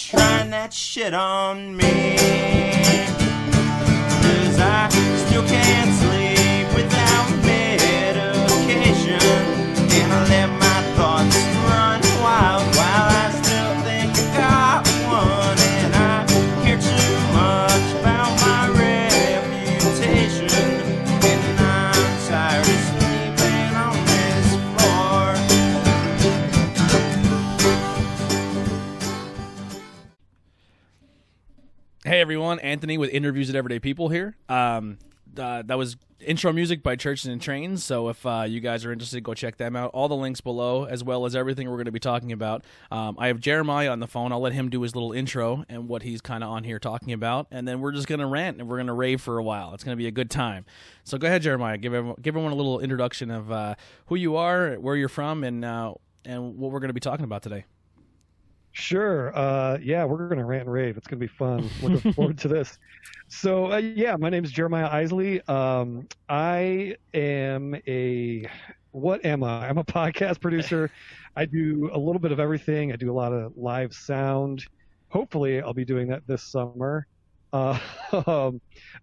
trying that shit on me. 'Cause I still can't sleep without medication, and I let my thoughts run wild while I still think I got one, and I care too much about my reputation, and I'm tired of sleeping on this floor. Hey everyone, Anthony with Interviews with Everyday People here. That was intro music by Churches and Trains, so if you guys are interested, go check them out. All the links below, as well as everything we're going to be talking about. I have Jeremiah on the phone. I'll let him do his little intro and what he's kind of on here talking about, and then we're just going to rant and we're going to rave for a while. It's going to be a good time. So go ahead, Jeremiah. Give everyone a little introduction of who you are, where you're from, and what we're going to be talking about today. Sure. Yeah, we're going to rant and rave. It's going to be fun. Looking forward to this. So, yeah, my name is Jeremiah Isley. I am what am I? I'm a podcast producer. I do a little bit of everything. I do a lot of live sound. Hopefully, I'll be doing that this summer. I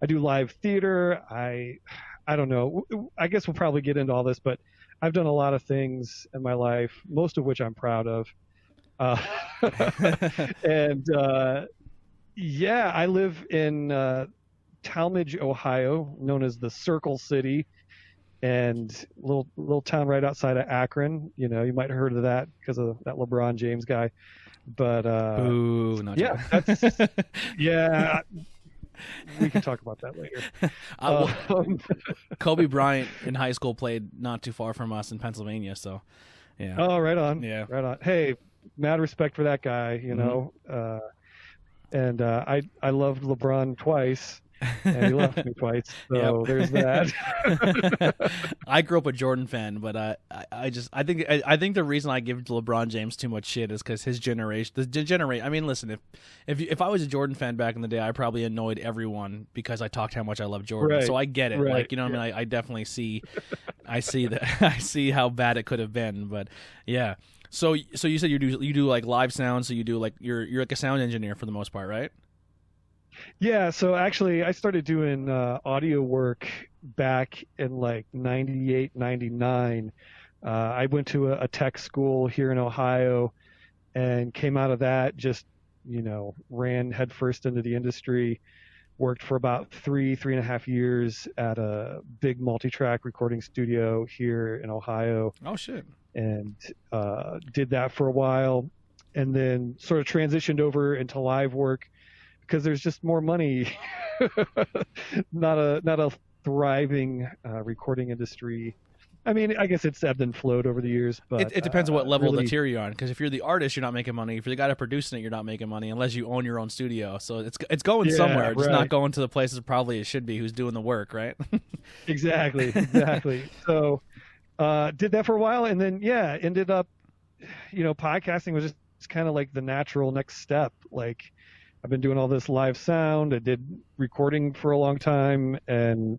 do live theater. I don't know. I guess we'll probably get into all this, but I've done a lot of things in my life, most of which I'm proud of. And yeah, I live in Talmadge, Ohio, known as the Circle City, and little town right outside of Akron. You know, you might have heard of that because of that LeBron James guy. But Ooh, not yeah, yeah, we can talk about that later. Kobe Bryant in high school played not too far from us in Pennsylvania, so yeah. Oh, right on. Yeah, right on. Hey, mad respect for that guy, you know. And I loved LeBron twice, and he left me twice. So There's that. I grew up a Jordan fan, but I think the reason I give LeBron James too much shit is because his generation, I mean, listen, if I was a Jordan fan back in the day, I probably annoyed everyone because I talked how much I love Jordan. Right. So I get it. Right. Like, you know what I mean? I definitely see that. I see how bad it could have been, but yeah. So you said you do like live sound, so you do like you're like a sound engineer for the most part, right? Yeah, so actually I started doing audio work back in like 98, 99. I went to a tech school here in Ohio and came out of that, just, you know, ran headfirst into the industry, worked for about 3.5 years at a big multi-track recording studio here in Ohio. Oh, shit. And did that for a while, and then sort of transitioned over into live work because there's just more money. not a thriving recording industry. I mean, I guess it's ebbed and flowed over the years, but it depends on what level really, of the tier you're on. Because if you're the artist, you're not making money. If you're the guy producing it, you're not making money unless you own your own studio. So it's going somewhere, just not going to the places probably it should be. Who's doing the work, right? Exactly. So. Did that for a while, and then ended up, you know, podcasting was just kind of like the natural next step. Like, I've been doing all this live sound. I did recording for a long time, and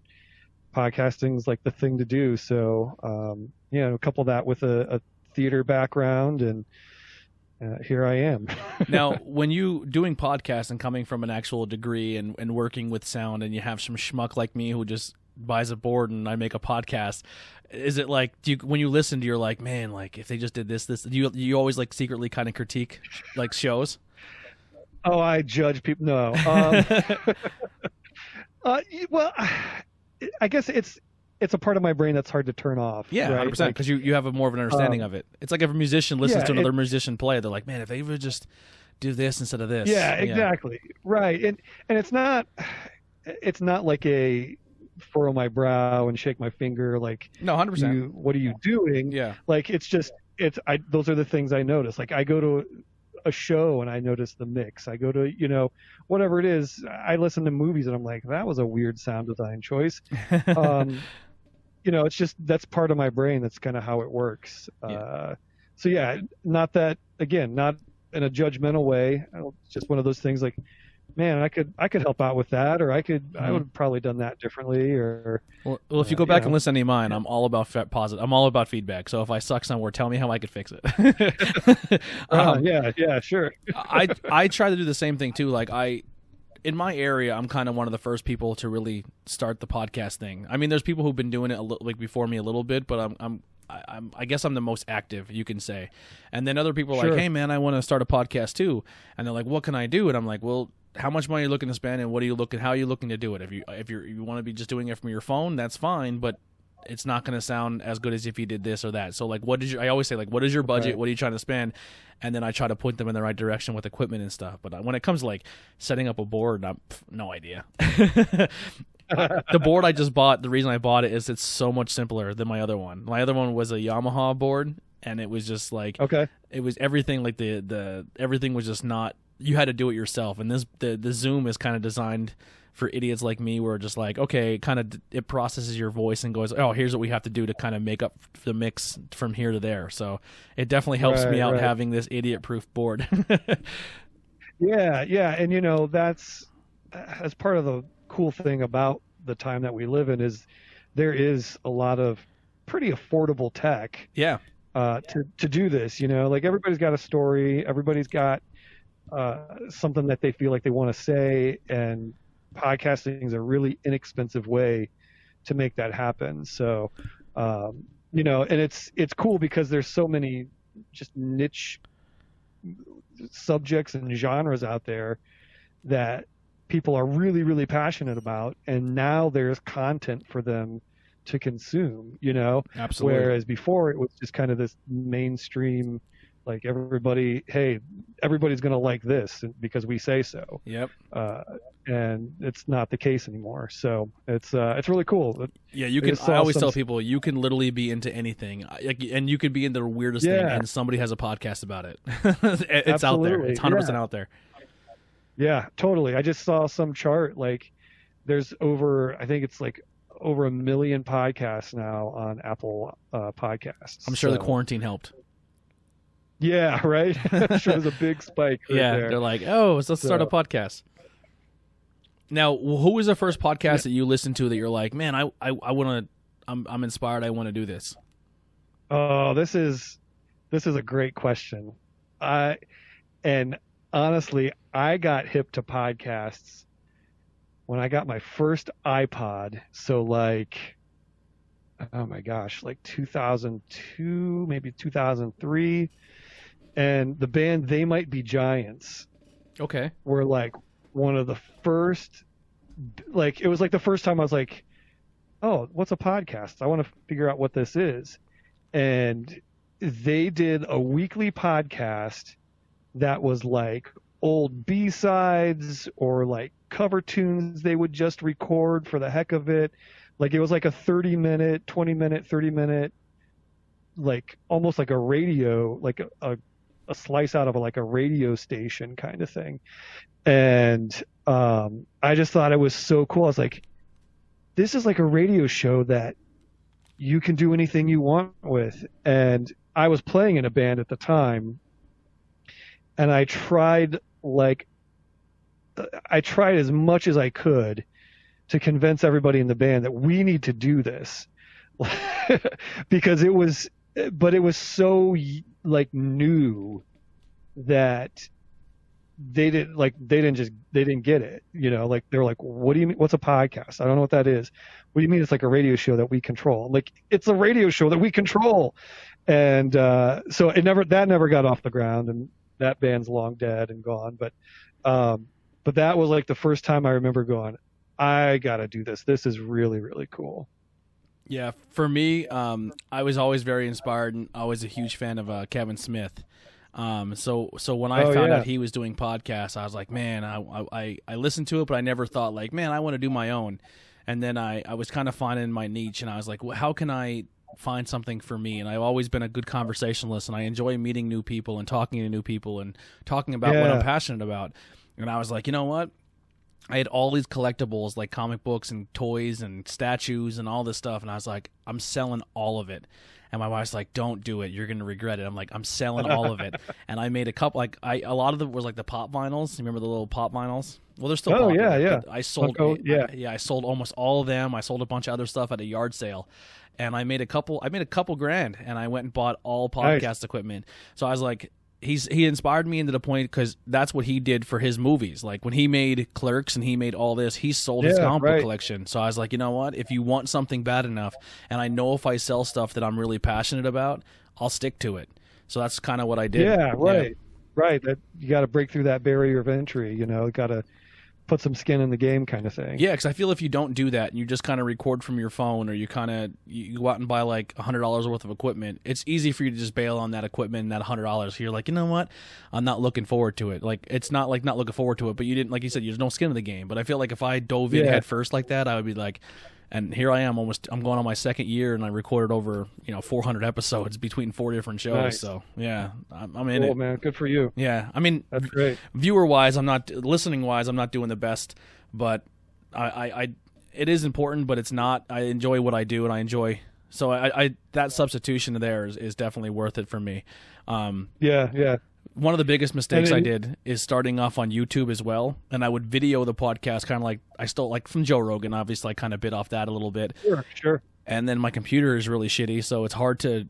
podcasting's like the thing to do. So, you know, couple that with a theater background, and here I am. Now, when you doing podcasts and coming from an actual degree and working with sound, and you have some schmuck like me who just buys a board and I make a podcast, is it like, when you listen to, you're like, man, like if they just did this, do you always like secretly kind of critique like shows? Oh, I judge people. No. Well, I guess it's a part of my brain that's hard to turn off. Yeah, right? 100%, because you have more of an understanding of it. It's like if a musician listens to another musician play, they're like, man, if they would just do this instead of this. Yeah, exactly. Right. And it's not like a furrow my brow and shake my finger like, no, 100%. What are you doing? Yeah. Like, those are the things I notice. Like, I go to a show and I notice the mix. I go to, you know, whatever it is, I listen to movies and I'm like, that was a weird sound design choice. You know, it's just, that's part of my brain. That's kind of how it works. So yeah, not in a judgmental way. It's just one of those things like, man, I could help out with that, or I would have probably done that differently, or Well, if you go back and listen to any of mine, I'm all about positive. I'm all about feedback. So if I suck somewhere, tell me how I could fix it. yeah, sure. I try to do the same thing too. Like in my area, I'm kind of one of the first people to really start the podcast thing. I mean, there's people who've been doing it like before me a little bit, but I guess I'm the most active, you can say. And then other people are Sure. like, hey man, I want to start a podcast too. And they're like, what can I do? And I'm like, well, how much money are you looking to spend, and how are you looking to do it? If you want to be just doing it from your phone, that's fine, but it's not going to sound as good as if you did this or that. So like, I always say, like, what is your budget? Right. What are you trying to spend? And then I try to point them in the right direction with equipment and stuff. But when it comes to like setting up a board, no idea. The board I just bought, the reason I bought it is it's so much simpler than my other one. My other one was a Yamaha board, and it was just like, Okay. it was everything like the everything was just not, you had to do it yourself. And the Zoom is kind of designed for idiots like me, where just like, okay, it processes your voice and goes, oh, here's what we have to do to kind of make up the mix from here to there. So it definitely helps me out having this idiot-proof board. Yeah, and that's part of the cool thing about the time that we live in is there is a lot of pretty affordable tech. Yeah. To do this, like everybody's got a story, everybody's got something that they feel like they want to say, and podcasting is a really inexpensive way to make that happen. So, and it's cool because there's so many just niche subjects and genres out there that people are really, really passionate about, and now there's content for them to consume, Absolutely. Whereas before it was just kind of this mainstream, like everybody's going to like this because we say so. Yep. And it's not the case anymore. So it's really cool. Yeah, you can. I always tell people you can literally be into anything, and you could be into the weirdest thing, and somebody has a podcast about it. It's out there. It's 100% out there. Yeah, totally. I just saw some chart, like there's I think it's like over 1 million podcasts now on Apple Podcasts. I'm sure the quarantine helped. Yeah, right. I'm sure there's a big spike. They're like, oh, let's start a podcast. Now, who was the first podcast that you listened to that you're like, man, I want to, I'm inspired, I want to do this? Oh, this is a great question. And honestly, I got hip to podcasts when I got my first iPod. So like, oh my gosh, like 2002, maybe 2003. And the band They Might Be Giants. Okay. Were like one of the first, like, it was like the first time I was like, oh, what's a podcast? I want to figure out what this is. And they did a weekly podcast that was like old B-sides or like cover tunes they would just record for the heck of it. Like it was like a 30-minute, 20-minute, 30-minute, like almost like a radio, like a slice out of like a radio station kind of thing. And I just thought it was so cool. I was like, this is like a radio show that you can do anything you want with. And I was playing in a band at the time, and I tried as much as I could to convince everybody in the band that we need to do this. Because it was so like new that they didn't get it, like they were like, what do you mean, what's a podcast? I don't know what that is. What do you mean it's like a radio show that we control? I'm like, it's a radio show that we control. And so that never got off the ground, and that band's long dead and gone. But that was like the first time I remember going, I gotta do this. This is really, really cool. Yeah, for me, I was always very inspired and always a huge fan of Kevin Smith. So when I found out he was doing podcasts, I was like, man, I listened to it, but I never thought like, man, I want to do my own. And then I was kind of finding my niche, and I was like, well, how can I find something for me? And I've always been a good conversationalist, and I enjoy meeting new people and talking to new people and talking about what I'm passionate about. And I was like, you know what? I had all these collectibles like comic books and toys and statues and all this stuff, and I was like, I'm selling all of it. And my wife's like, "Don't do it. You're gonna regret it." I'm like, "I'm selling all of it." And I made a couple. Like a lot of them was like the pop vinyls. You remember the little pop vinyls? Well, they're still popular. Yeah. I sold. I sold almost all of them. I sold a bunch of other stuff at a yard sale, and I made a couple grand, and I went and bought all podcast equipment. So I was like, he inspired me into the point because that's what he did for his movies. Like when he made Clerks and he made all this, he sold his comic book collection. So I was like, you know what? If you want something bad enough, and I know if I sell stuff that I'm really passionate about, I'll stick to it. So that's kind of what I did. Yeah, right. Right. That you got to break through that barrier of entry. You know, got to put some skin in the game, kind of thing. Yeah, because I feel if you don't do that and you just kind of record from your phone, or you go out and buy like $100 worth of equipment, it's easy for you to just bail on that equipment and that $100. You're like, you know what? I'm not looking forward to it. Like it's not like not looking forward to it, but you didn't, like you said, there's no skin in the game. But I feel like if I dove in head first like that, I would be like. And here I am, I'm going on my second year, and I recorded over 400 episodes between 4 different shows. Nice. So yeah, I'm in it. Man, good for you. Yeah, I mean, that's great. Viewer wise, listening wise, I'm not doing the best, but it is important, but it's not. I enjoy what I do, and I enjoy. So I that substitution there is definitely worth it for me. Yeah. One of the biggest mistakes I did is starting off on YouTube as well, and I would video the podcast kind of like I stole like from Joe Rogan. Obviously, I kind of bit off that a little bit. Sure. And then my computer is really shitty, so it's hard to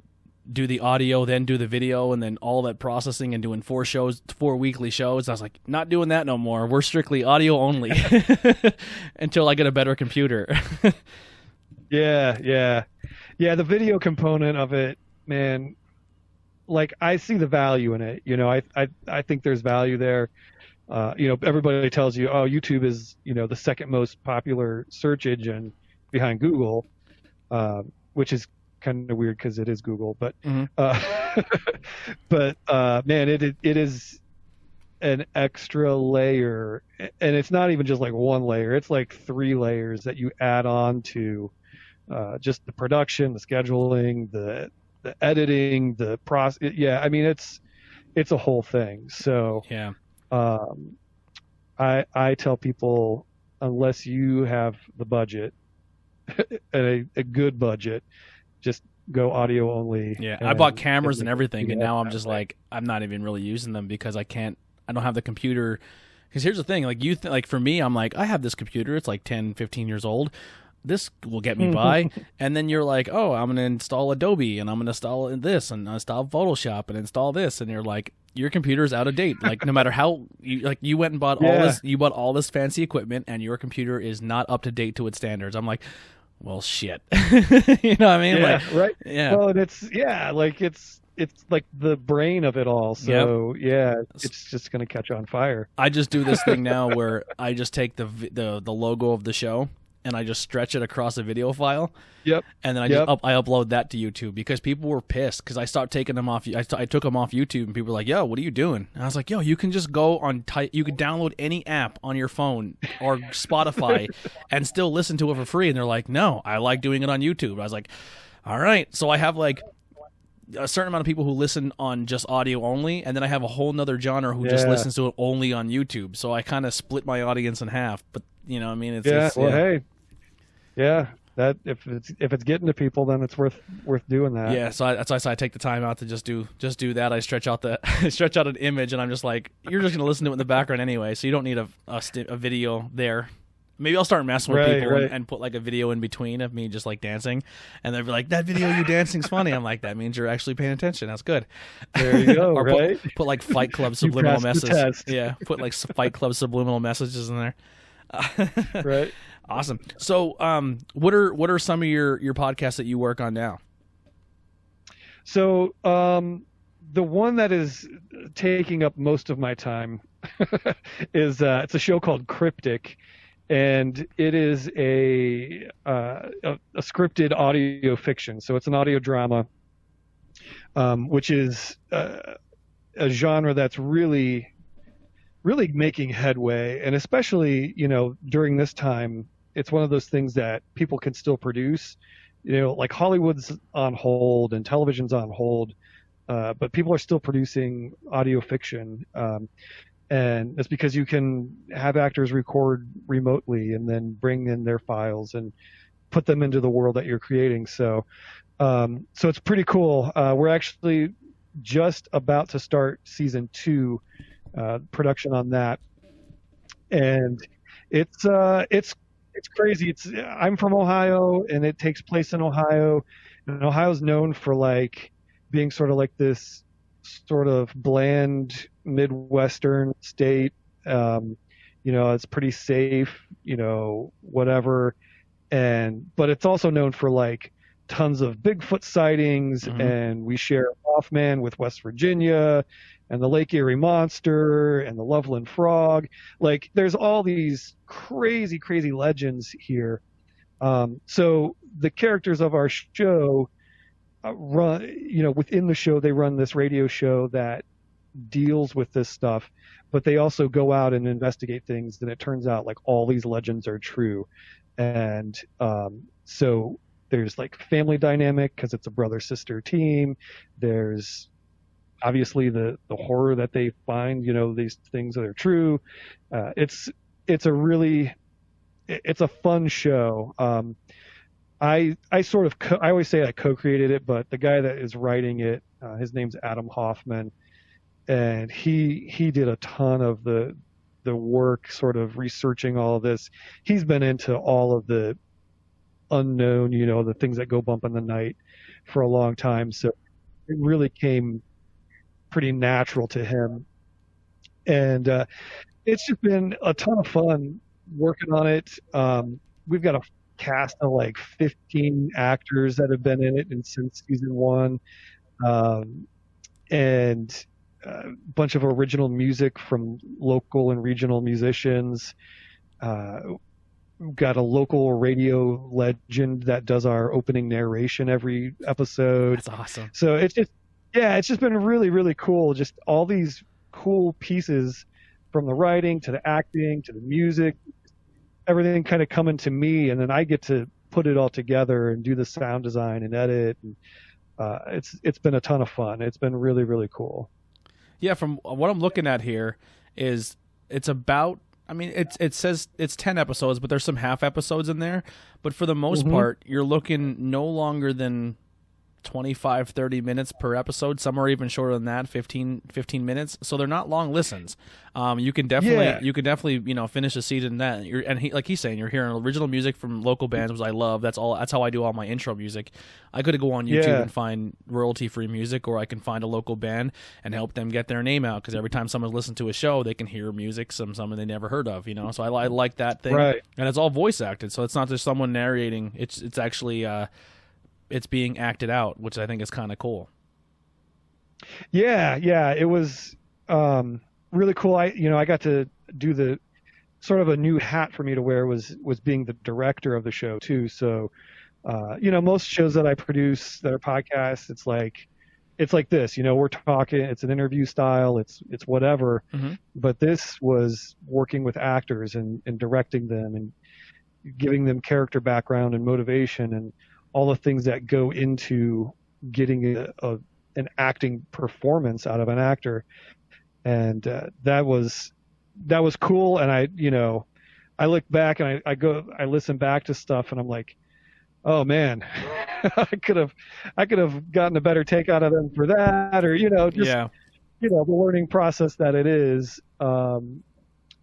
do the audio, then do the video, and then all that processing and doing 4 weekly shows. I was like, not doing that no more. We're strictly audio only until I get a better computer. Yeah. The video component of it, man. Like I see the value in it. I think there's value there. Everybody tells you, oh, YouTube is, the second most popular search engine behind Google, which is kind of weird because it is Google. But, man, it is an extra layer, and it's not even just like one layer. It's like 3 layers that you add on to just the production, the scheduling, the editing, the process. Yeah, I mean it's a whole thing. So yeah, I tell people, unless you have the budget, a good budget, just go audio only. Yeah, I bought cameras and everything, and now I'm just like, I'm not even really using them because I don't have the computer. Because here's the thing, like like for me, I'm like, I have this computer, it's like 10, 15 years old. This will get me by. And then you're like, oh, I'm going to install Adobe, and I'm going to install this, and install Photoshop, and install this. And you're like, your computer's out of date. Like, no matter how you went and bought all this, you bought all this fancy equipment, and your computer is not up to date to its standards. I'm like, well, shit. You know what I mean? Yeah, like, right. Yeah. Well, and it's like the brain of it all. So it's just going to catch on fire. I just do this thing now where I just take the logo of the show, and I just stretch it across a video file. Yep. And then I upload that to YouTube because people were pissed because I stopped taking them off. I took them off YouTube, and people were like, "Yo, what are you doing?" And I was like, "Yo, you can just go on. You can download any app on your phone or Spotify and still listen to it for free." And they're like, "No, I like doing it on YouTube." I was like, "All right." So I have like a certain amount of people who listen on just audio only, and then I have a whole nother genre who just listens to it only on YouTube. So I kind of split my audience in half. But you know what I mean? Hey, that if it's getting to people, then it's worth doing that. Yeah, so that's why I take the time out to just do that. I stretch out an image, and I'm just like, you're just gonna listen to it in the background anyway, so you don't need a video there. Maybe I'll start messing with people and put like a video in between of me just like dancing, and they'll be like, "That video of you dancing's funny." I'm like, "That means you're actually paying attention. That's good." There you go. Or right? Put like Fight Club subliminal messages. Yeah, put like Fight Club subliminal messages in there. Right. Awesome. So, what are some of your podcasts that you work on now? So, the one that is taking up most of my time is it's a show called Cryptic. And it is a scripted audio fiction. So it's an audio drama, which is a genre that's really, really making headway. And especially, during this time, it's one of those things that people can still produce. Like Hollywood's on hold and television's on hold, but people are still producing audio fiction. And it's because you can have actors record remotely and then bring in their files and put them into the world that you're creating. So So it's pretty cool. We're actually just about to start season 2 production on that, and it's crazy. I'm from Ohio, and it takes place in Ohio, and Ohio's known for like being sort of like this sort of bland Midwestern state. It's pretty safe, whatever. But it's also known for like tons of Bigfoot sightings, and we share Mothman with West Virginia, and the Lake Erie Monster, and the Loveland Frog. Like, there's all these crazy, crazy legends here. So the characters of our show run, within the show, they run this radio show that deals with this stuff, but they also go out and investigate things, and it turns out like all these legends are true. And so there's like family dynamic because it's a brother-sister team. There's obviously the horror that they find, these things that are true. It's a fun show. I always say I co-created it, but the guy that is writing it, his name's Adam Hoffman, and he did a ton of the work sort of researching all of this. He's been into all of the unknown, the things that go bump in the night for a long time. So it really came pretty natural to him. And it's just been a ton of fun working on it. We've got a cast of like 15 actors that have been in it and since season 1. And a bunch of original music from local and regional musicians. We've got a local radio legend that does our opening narration every episode. That's awesome. So it's just been really, really cool. Just all these cool pieces, from the writing to the acting to the music, everything kind of coming to me, and then I get to put it all together and do the sound design and edit. And it's been a ton of fun. It's been really, really cool. Yeah, from what I'm looking at here is it's about, I mean, it says it's 10 episodes, but there's some half episodes in there. But for the most part, you're looking no longer than 25, 30 minutes per episode. Some are even shorter than that, 15 minutes. So they're not long listens. You can definitely finish a season that. Like he's saying, you're hearing original music from local bands, which I love. That's how I do all my intro music. I could go on YouTube and find royalty-free music, or I can find a local band and help them get their name out, because every time someone listens to a show, they can hear music, someone they never heard of, So I like that thing. Right. And it's all voice acted, so it's not just someone narrating. It's actually it's being acted out, which I think is kind of cool. Yeah, it was really cool. I got to do the sort of a new hat for me to wear was being the director of the show too. So, most shows that I produce that are podcasts, it's like this, we're talking, it's an interview style, it's whatever. But this was working with actors and directing them and giving them character background and motivation and all the things that go into getting an acting performance out of an actor. And that was cool. And I look back and I listen back to stuff, and I'm like, oh man, I could have gotten a better take out of them for that, or the learning process that it is.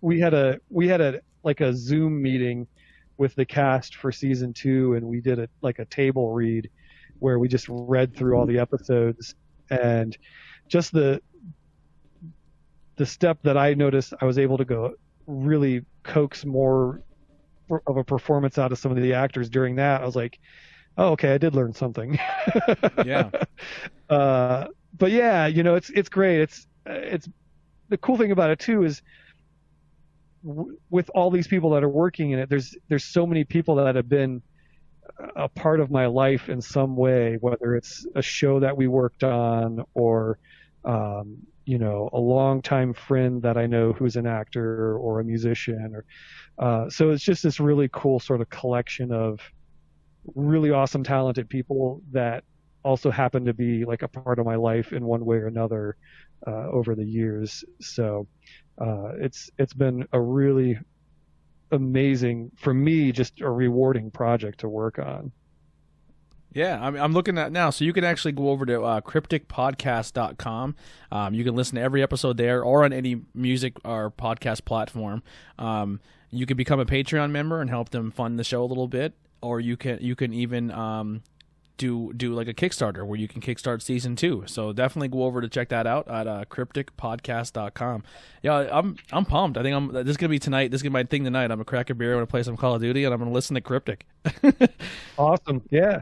We had a Zoom meeting with the cast for season 2, and we did a table read where we just read through all the episodes, and just the step that I noticed, I was able to go really coax more of a performance out of some of the actors during that. I was like, oh, okay, I did learn something. Yeah. But yeah, it's great. It's the cool thing about it too is with all these people that are working in it, there's so many people that have been a part of my life in some way, whether it's a show that we worked on or a longtime friend that I know who's an actor or a musician, or so it's just this really cool sort of collection of really awesome, talented people that also happen to be like a part of my life in one way or another over the years. So it's been a really amazing, for me, just a rewarding project to work on. Yeah, I'm looking at now. So you can actually go over to crypticpodcast.com. You can listen to every episode there or on any music or podcast platform. You can become a Patreon member and help them fund the show a little bit, or you can even do like a Kickstarter where you can kickstart season 2. So definitely go over to check that out at crypticpodcast.com. Yeah, I'm pumped. I think this is gonna be tonight. This is gonna be my thing tonight. I'm gonna crack a beer, I'm gonna play some Call of Duty, and I'm gonna listen to Cryptic. Awesome. Yeah.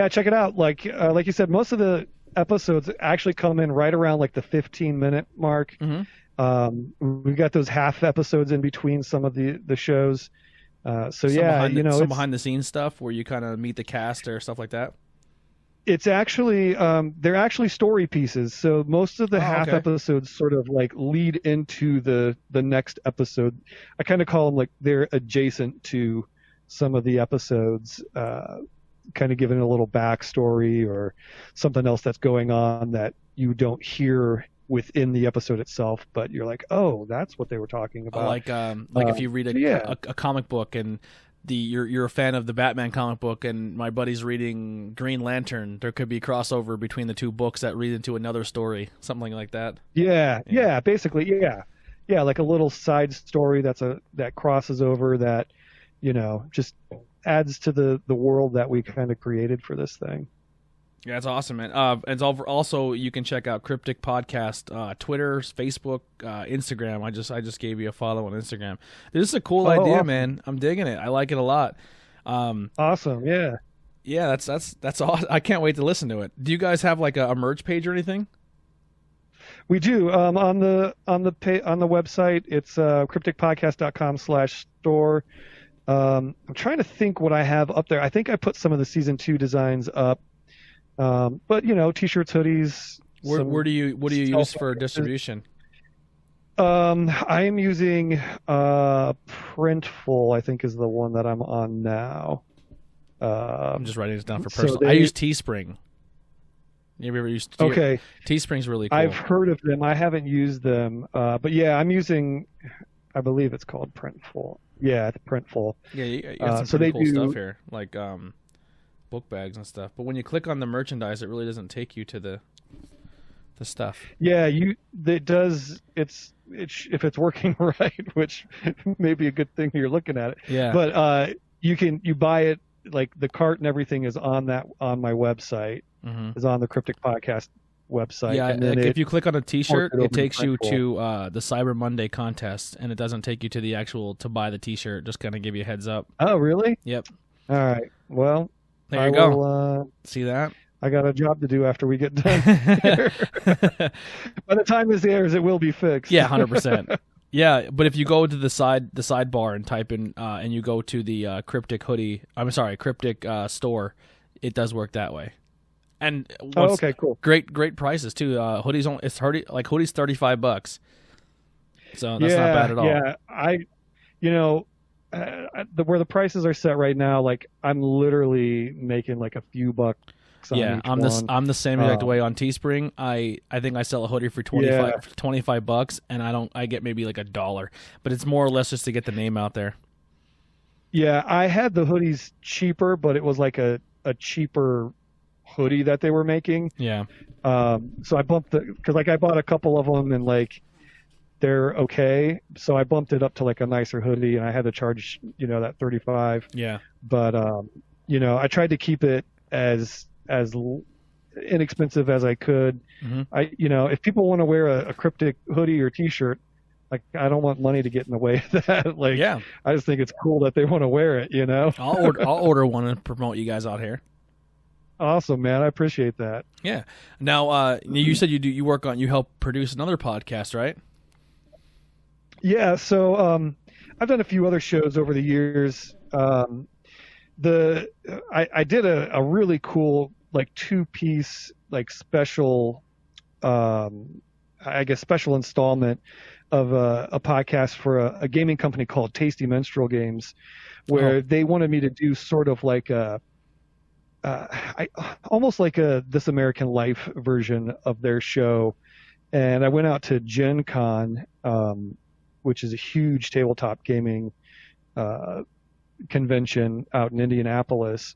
Check it out. Like you said, most of the episodes actually come in right around like the 15-minute mark. Mm-hmm. We've got those half episodes in between some of the shows. Some behind the scenes stuff where you kind of meet the cast or stuff like that. It's actually they're actually story pieces. So most of the half episodes sort of like lead into the next episode. I kind of call them like they're adjacent to some of the episodes, kind of giving a little backstory or something else that's going on that you don't hear within the episode itself, but you're like, oh, that's what they were talking about. Like if you read a comic book and you're a fan of the Batman comic book and my buddy's reading Green Lantern, there could be crossover between the two books that read into another story, something like that. Yeah, basically, yeah, like a little side story that crosses over that, just adds to the world that we kind of created for this thing. Yeah, that's awesome, man. And also you can check out Cryptic Podcast, Twitter, Facebook, Instagram. I just gave you a follow on Instagram. This is a cool idea, awesome. Man. I'm digging it. I like it a lot. Awesome. Yeah. Yeah, that's awesome. I can't wait to listen to it. Do you guys have like a merch page or anything? We do. On the website, it's crypticpodcast.com/store. I'm trying to think what I have up there. I think I put some of the season 2 designs up. But t-shirts, hoodies. What do you use for distribution? I am using Printful, I think is the one that I'm on now. I'm just writing this down for personal. I use Teespring. You ever used Teespring's really cool. I've heard of them. I haven't used them. But yeah, I'm using, I believe it's called Printful. Yeah, it's Printful. Yeah, you got some pretty cool stuff here. Like book bags and stuff, but when you click on the merchandise, it really doesn't take you to the stuff. Yeah, it does. It's if it's working right, which may be a good thing you're looking at it. Yeah. But you buy it, like the cart and everything is on my website. Mm-hmm. Is on the Cryptic Podcast website. Yeah, and then if you click on a T-shirt, it takes you to the Cyber Monday contest, and it doesn't take you to the actual to buy the T-shirt. Just kind of give you a heads up. Oh, really? Yep. All right. Well. There you go. See that? I got a job to do after we get done here. By the time this airs, it will be fixed. Yeah, 100%. Yeah, but if you go to the sidebar and type in and you go to the Cryptic store, it does work that way. And okay, cool. Great prices too. Hoodies hoodies $35. So that's not bad at all. Yeah, where the prices are set right now, like I'm literally making like a few bucks on each one. I'm the same exact way on Teespring. I think I sell a hoodie for $25 and I get maybe like $1, but it's more or less just to get the name out there. Yeah, I had the hoodies cheaper, but it was like a cheaper hoodie that they were making. Yeah. So I bumped because like I bought a couple of them and like they're okay, so I bumped it up to like a nicer hoodie, and I had to charge that $35. Yeah. But I tried to keep it as inexpensive as I could. Mm-hmm. If people want to wear a Cryptic hoodie or T-shirt, like I don't want money to get in the way of that. Like, yeah. I just think it's cool that they want to wear it. I'll order one and promote you guys out here. Awesome, man. I appreciate that. Yeah. Now, you said you help produce another podcast, right? Yeah, so I've done a few other shows over the years. I did a really cool like 2-piece like special, special installment of a podcast for a gaming company called Tasty Menstrual Games, where they wanted me to do sort of like almost like a This American Life version of their show, and I went out to Gen Con. Which is a huge tabletop gaming convention out in Indianapolis.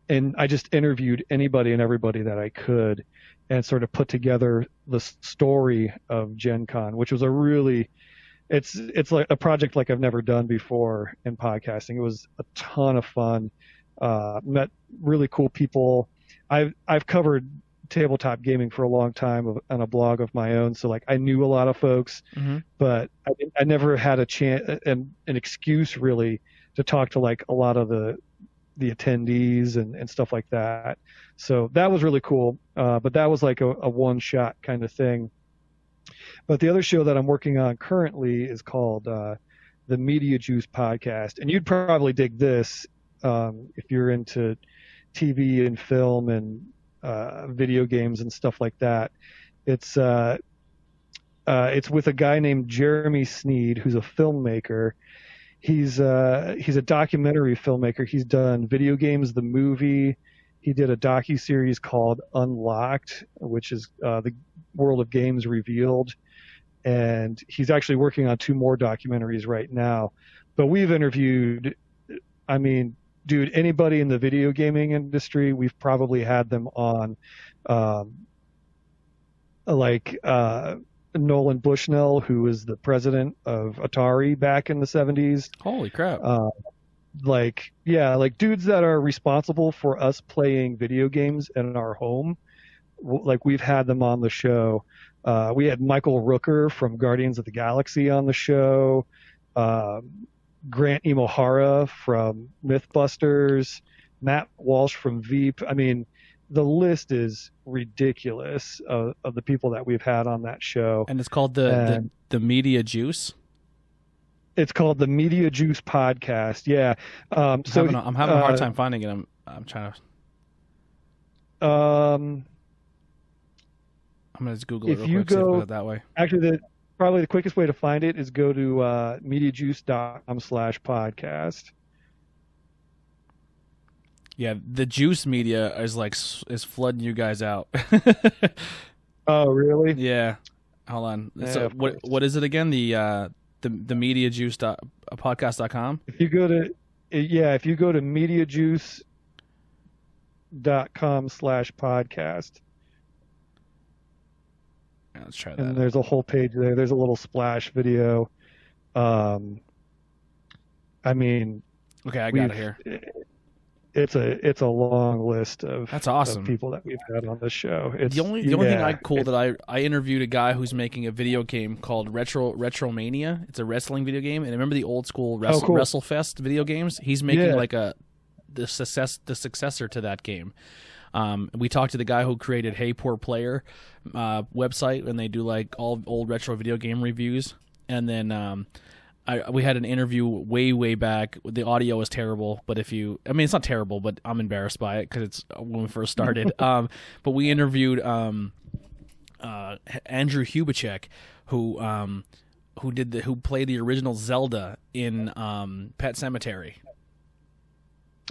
and I just interviewed anybody and everybody that I could, and sort of put together the story of Gen Con, which was a really it's like a project like I've never done before in podcasting. It was a ton of fun. Met really cool people. I've covered tabletop gaming for a long time on a blog of my own, so like I knew a lot of folks, but I never had a chance and an excuse really to talk to like a lot of the attendees and stuff like that. So that was really cool. But that was like a one shot kind of thing. But the other show that I'm working on currently is called the Media Juice Podcast, and you'd probably dig this if you're into TV and film and video games and stuff like that. It's with a guy named Jeremy Sneed, who's a filmmaker. He's a documentary filmmaker. He's done Video Games the Movie. He did a docuseries called Unlocked, which is the world of games revealed. And he's actually working on 2 more documentaries right now. But we've interviewed, I mean, dude, anybody in the video gaming industry, we've probably had them on, Nolan Bushnell, who was the president of Atari back in the 70s. Holy crap. Like dudes that are responsible for us playing video games in our home. Like we've had them on the show. We had Michael Rooker from Guardians of the Galaxy on the show. Grant Imahara from Mythbusters. Matt Walsh from Veep. I mean, the list is ridiculous of the people that we've had on that show. And it's called the Media Juice. It's called the Media Juice Podcast. Yeah. I'm having a hard time finding it. I'm trying to. I'm gonna just Google it real quick. See if I put it that way. Actually, probably the quickest way to find it is go to mediajuice.com/podcast. Yeah, the Juice Media is flooding you guys out. Oh, really? Yeah. Hold on. Yeah, so what is it again? The mediajuice.podcast.com. If you go to mediajuice.com/podcast. Yeah, let's try that. And there's a whole page there. There's a little splash video. I mean, okay, I got it here. It's a long list of that's awesome of people that we've had on this show. The only thing cool that I interviewed a guy who's making a video game called Retromania. It's a wrestling video game, and remember the old school WrestleFest video games? He's making the successor to that game. We talked to the guy who created Hey Poor Player website, and they do like all old retro video game reviews. And then we had an interview way back. The audio is terrible, but it's not terrible, but I'm embarrassed by it because it's when we first started. But we interviewed Andrew Hubachek, who played the original Zelda in Pet Sematary.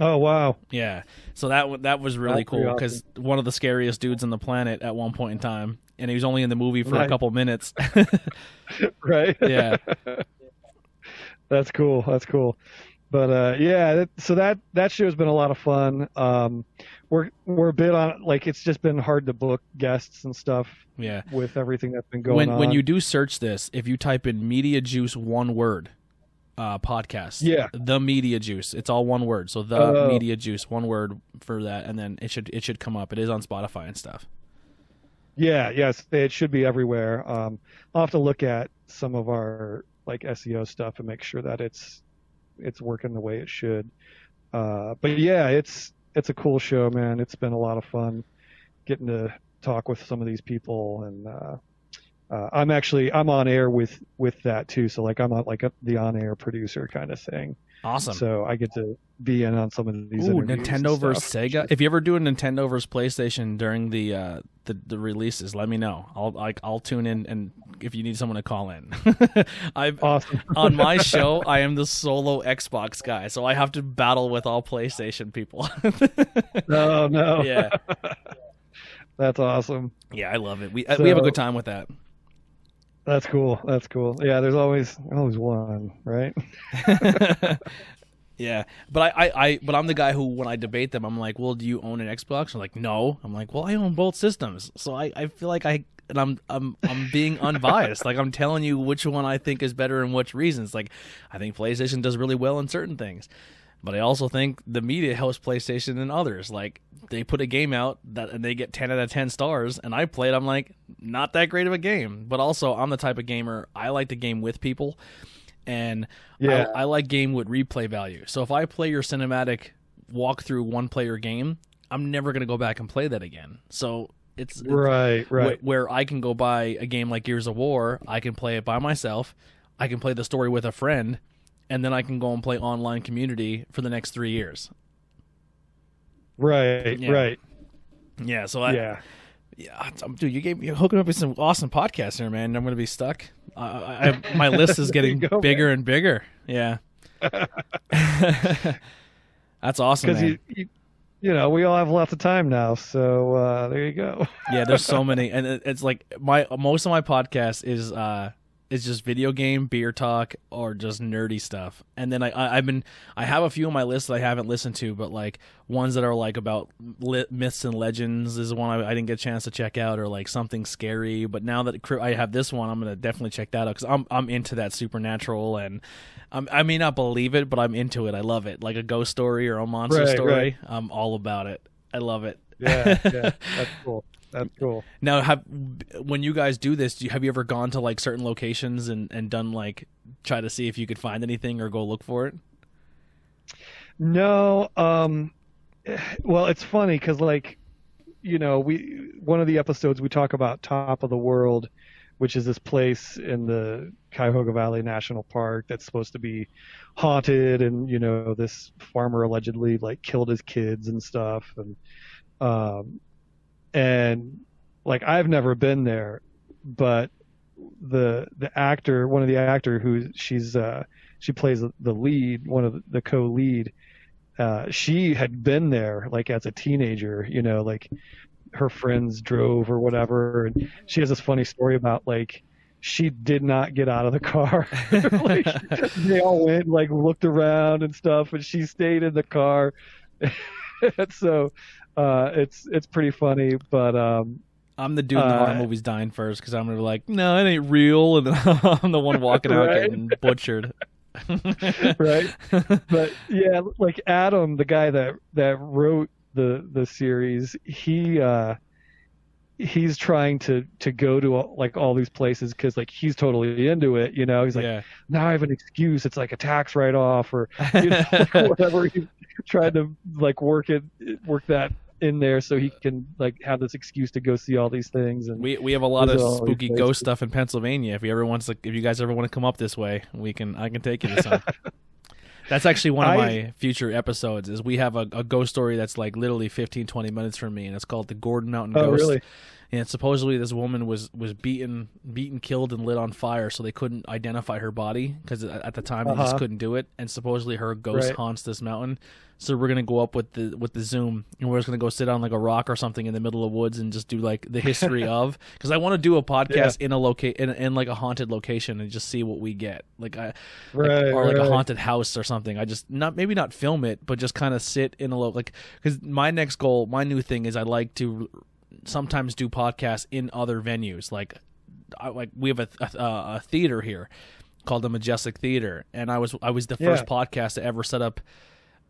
Oh wow! Yeah, so that was really cool because one of the scariest dudes on the planet at one point in time, and he was only in the movie for a couple minutes. Right? Yeah. That's cool. But so that show's been a lot of fun. We're a bit on it's just been hard to book guests and stuff. Yeah. With everything that's been going on. When you do search this, if you type in Media Juice one word, podcast. Yeah. The Media Juice. It's all one word. So the Media Juice, one word for that, and then it should come up. It is on Spotify and stuff. Yeah. Yes. It should be everywhere. I'll have to look at some of our SEO stuff and make sure that it's working the way it should. But yeah, it's a cool show, man. It's been a lot of fun getting to talk with some of these people, and I'm on air with that too. So I'm on the on-air producer kind of thing. Awesome. So I get to be in on some of these. Nintendo versus Sega. If you ever do a Nintendo versus PlayStation during the releases, let me know. I'll tune in, and if you need someone to call in, awesome. On my show, I am the solo Xbox guy, so I have to battle with all PlayStation people. No. Yeah. That's awesome. Yeah, I love it. We have a good time with that. That's cool. Yeah, there's always one, right? Yeah, but but I'm the guy who, when I debate them, I'm like, well, do you own an Xbox? I'm like, no. I'm like, well, I own both systems, so I feel like and I'm being unbiased. Like, I'm telling you which one I think is better and which reasons. Like, I think PlayStation does really well in certain things, but I also think the media helps PlayStation in others. Like, they put a game out and they get 10 out of 10 stars, and I play it. I'm like, not that great of a game, but also I'm the type of gamer, I like to game with people. And Yeah. I like game with replay value. So if I play your cinematic walkthrough one-player game, I'm never going to go back and play that again. So it's Right. where I can go buy a game like Gears of War, I can play it by myself, I can play the story with a friend, and then I can go and play online community for the next 3 years. Right. Yeah. Right. Yeah, so Yeah. Yeah, dude, you're hooking up with some awesome podcasts here, man. I'm going to be stuck. My list is getting bigger and bigger. Yeah, that's awesome, man. Because you know, we all have lots of time now, so there you go. Yeah, there's so many, and it's like most of my podcast is just video game, beer talk, or just nerdy stuff. And then I have a few on my list that I haven't listened to, but like ones that are like about myths and legends is one I didn't get a chance to check out, or like something scary. But now that I have this one, I'm gonna definitely check that out because I'm into that supernatural, and I may not believe it, but I'm into it. I love it, like a ghost story or a monster story. Right. I'm all about it. I love it. Yeah, that's cool. That's cool. Now, when you guys do this, have you ever gone to like certain locations and done like try to see if you could find anything or go look for it? No, well, it's funny because like, you know, one of the episodes we talk about Top of the World, which is this place in the Cuyahoga Valley National Park that's supposed to be haunted, and you know, this farmer allegedly like killed his kids and stuff, and like I've never been there, but the actor, one of the actor who she plays the lead, one of the co-lead, she had been there like as a teenager, you know, like her friends drove or whatever, and she has this funny story about like she did not get out of the car. Like, they all went like looked around and stuff, and she stayed in the car. So it's pretty funny, but I'm the dude in the horror movies dying first because I'm gonna be like, no, it ain't real, and then I'm the one walking out Right. getting butchered. Right. But yeah, like Adam, the guy that wrote the series, he's trying to go to like all these places because like he's totally into it, you know. He's like, Yeah. now I have an excuse. It's like a tax write-off or you know, like whatever. He's trying to like work that in there so he can like have this excuse to go see all these things. And We have a lot of visit all these spooky places. ghost stuff in Pennsylvania. If you guys ever want to come up this way, I can take you to some. That's actually one of my future episodes. Is we have a ghost story that's like literally 15, 20 minutes from me, and it's called the Gordon Mountain Oh, Ghost. really? And supposedly this woman was beaten, killed, and lit on fire, so they couldn't identify her body because at the time they just couldn't do it. And supposedly her ghost Right. haunts this mountain. So we're gonna go up with the Zoom, and we're just gonna go sit on like a rock or something in the middle of woods and just do like the history of. Because I want to do a podcast in a in like a haunted location and just see what we get. Like Right, or like a right. haunted house or something. I just maybe not film it, but just kind of sit in a like because my next goal, my new thing is I like to sometimes do podcasts in other venues. Like we have a theater here called the Majestic Theater, and I was the first podcast to ever set up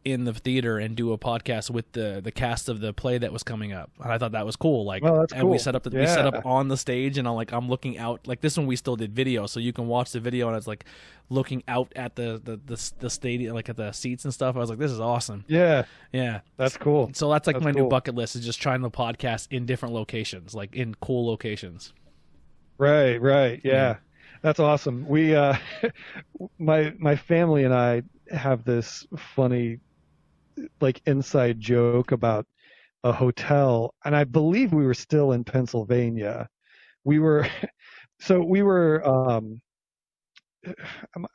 in the theater and do a podcast with the cast of the play that was coming up, and I thought that was cool. Like, Oh, that's and we cool. set up we Yeah. set up on the stage, and I'm looking out. Like this one, we still did video, so you can watch the video, and it's like looking out at the stadium, like at the seats and stuff. I was like, this is awesome. Yeah, Yeah, that's cool. so that's like That's my new cool. bucket list is just trying to podcast in different locations, like in cool locations. Right, yeah. That's awesome. We my family and I have this funny like inside joke about a hotel, and I believe we were still in Pennsylvania. We were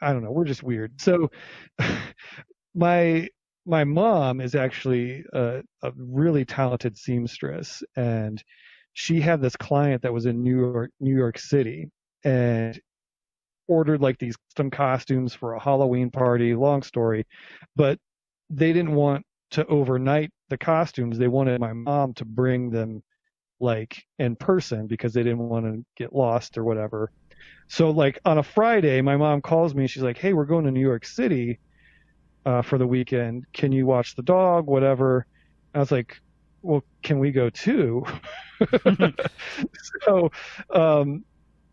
I don't know, we're just weird. So my mom is actually a really talented seamstress, and she had this client that was in New York City, and ordered like these custom costumes for a Halloween party. Long story, but they didn't want to overnight the costumes. They wanted my mom to bring them like in person because they didn't want to get lost or whatever. So like on a Friday, my mom calls me. She's like, "Hey, we're going to New York City for the weekend. Can you watch the dog? Whatever." I was like, "Well, can we go too?" so,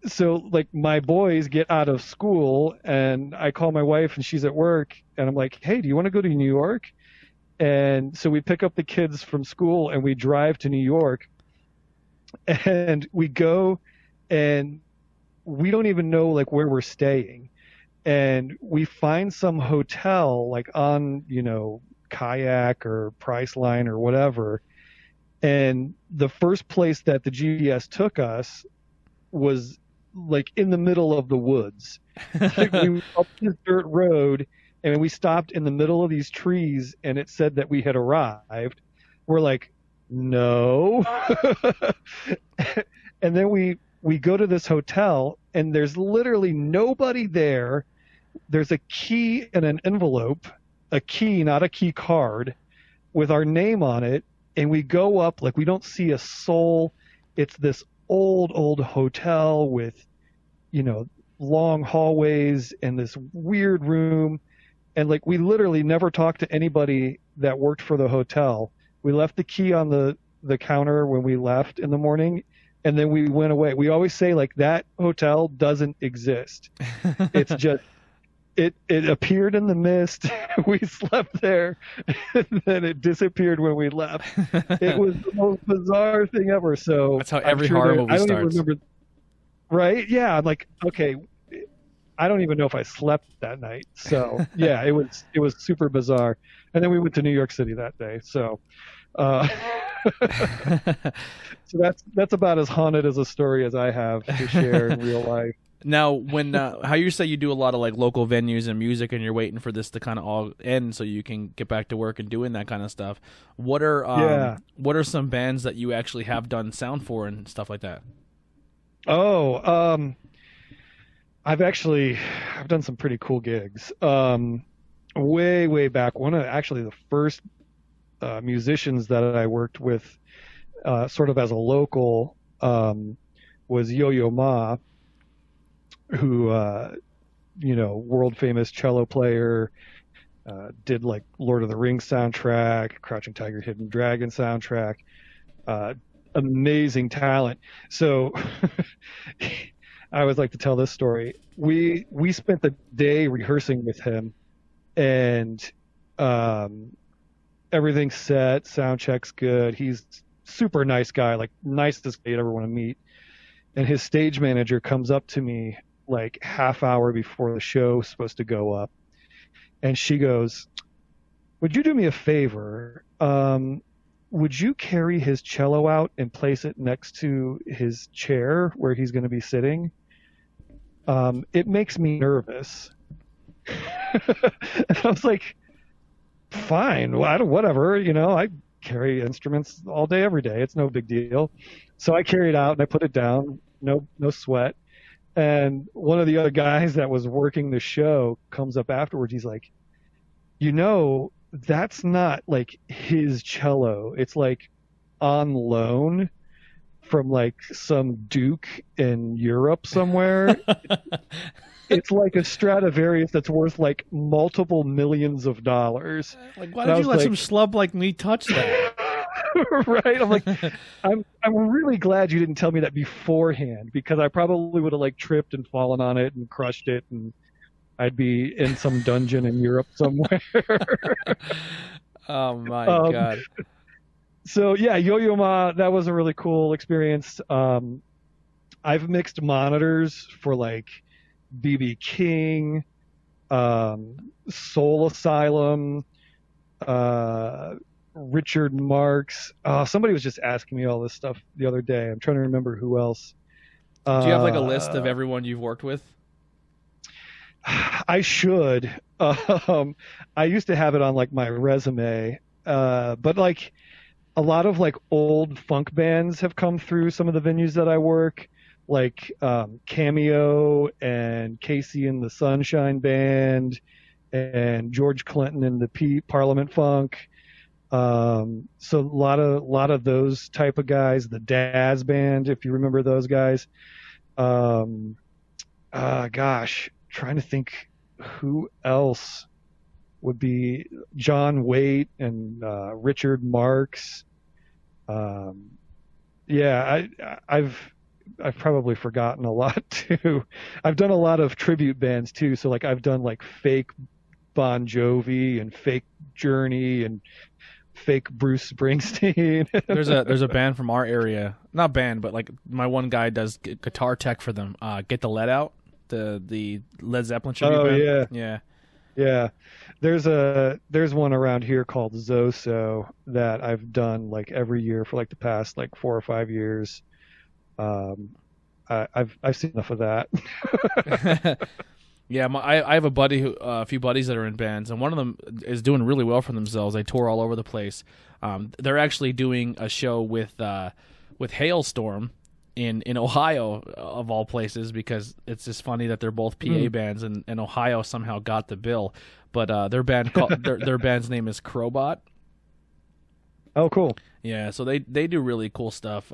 so like my boys get out of school, and I call my wife, and she's at work, and I'm like, "Hey, do you want to go to New York?" And so we pick up the kids from school, and we drive to New York, and we go, and we don't even know like where we're staying, and we find some hotel like on Kayak or Priceline or whatever, and the first place that the GPS took us was like in the middle of the woods. Like we were up this dirt road, and we stopped in the middle of these trees, and it said that we had arrived. We're like, no. And then we go to this hotel, and there's literally nobody there. There's a key in an envelope, a key, not a key card, with our name on it. And we go up, like we don't see a soul. It's this old hotel with, long hallways and this weird room. And like we literally never talked to anybody that worked for the hotel. We left the key on the counter when we left in the morning, and then we went away. We always say like that hotel doesn't exist. It's just it appeared in the mist. We slept there, and then it disappeared when we left. It was the most bizarre thing ever. So that's how every horror movie starts. I don't even remember. Right? Yeah. I'm like, okay, I don't even know if I slept that night. So yeah, it was super bizarre. And then we went to New York City that day. So, so that's about as haunted as a story as I have to share in real life. Now, when how you say you do a lot of like local venues and music, and you're waiting for this to kind of all end so you can get back to work and doing that kind of stuff. What are some bands that you actually have done sound for and stuff like that? Oh, I've done some pretty cool gigs. Way back, one of actually the first musicians that I worked with, sort of as a local, was Yo-Yo Ma, who, world famous cello player, did like Lord of the Rings soundtrack, Crouching Tiger, Hidden Dragon soundtrack, amazing talent. So I always like to tell this story. We spent the day rehearsing with him, and everything's set, sound check's good. He's super nice guy, like nicest guy you'd ever want to meet. And his stage manager comes up to me like half hour before the show was supposed to go up, and she goes, "Would you do me a favor? Would you carry his cello out and place it next to his chair where he's going to be sitting? It makes me nervous." And I was like, fine, whatever, I carry instruments all day, every day. It's no big deal. So I carry it out and I put it down, no sweat. And one of the other guys that was working the show comes up afterwards. He's like, that's not like his cello. It's like on loan from like some duke in Europe somewhere. It's like a Stradivarius that's worth like multiple millions of dollars. Like, why did you let some schlub like me touch that? Right? I'm like, I'm really glad you didn't tell me that beforehand, because I probably would have like tripped and fallen on it and crushed it, and I'd be in some dungeon in Europe somewhere. Oh my God. So yeah, Yo-Yo Ma, that was a really cool experience. I've mixed monitors for like BB King, Soul Asylum, Richard Marx. Somebody was just asking me all this stuff the other day. I'm trying to remember who else. Do you have like a list of everyone you've worked with? I should. I used to have it on like my resume, but like a lot of like old funk bands have come through some of the venues that I work. like Cameo and Casey and the Sunshine Band and George Clinton and the Parliament Funk. So a lot of those type of guys, the Daz Band, if you remember those guys. Gosh, trying to think who else would be John Waite and Richard Marx. Yeah, I've probably forgotten a lot too. I've done a lot of tribute bands too. So like I've done like fake Bon Jovi and fake Journey and fake Bruce Springsteen. There's a band from our area, not band, but like my one guy does guitar tech for them. Get the Lead Out, the Led Zeppelin tribute band. Yeah. Yeah. There's one around here called Zoso that I've done like every year for like the past like 4 or 5 years. I've seen enough of that. Yeah, I have a few buddies that are in bands, and one of them is doing really well for themselves. They tour all over the place. They're actually doing a show with Hailstorm in Ohio, of all places, because it's just funny that they're both PA bands, and Ohio somehow got the bill. But their band's name is Crowbot. Oh, cool. Yeah, so they do really cool stuff.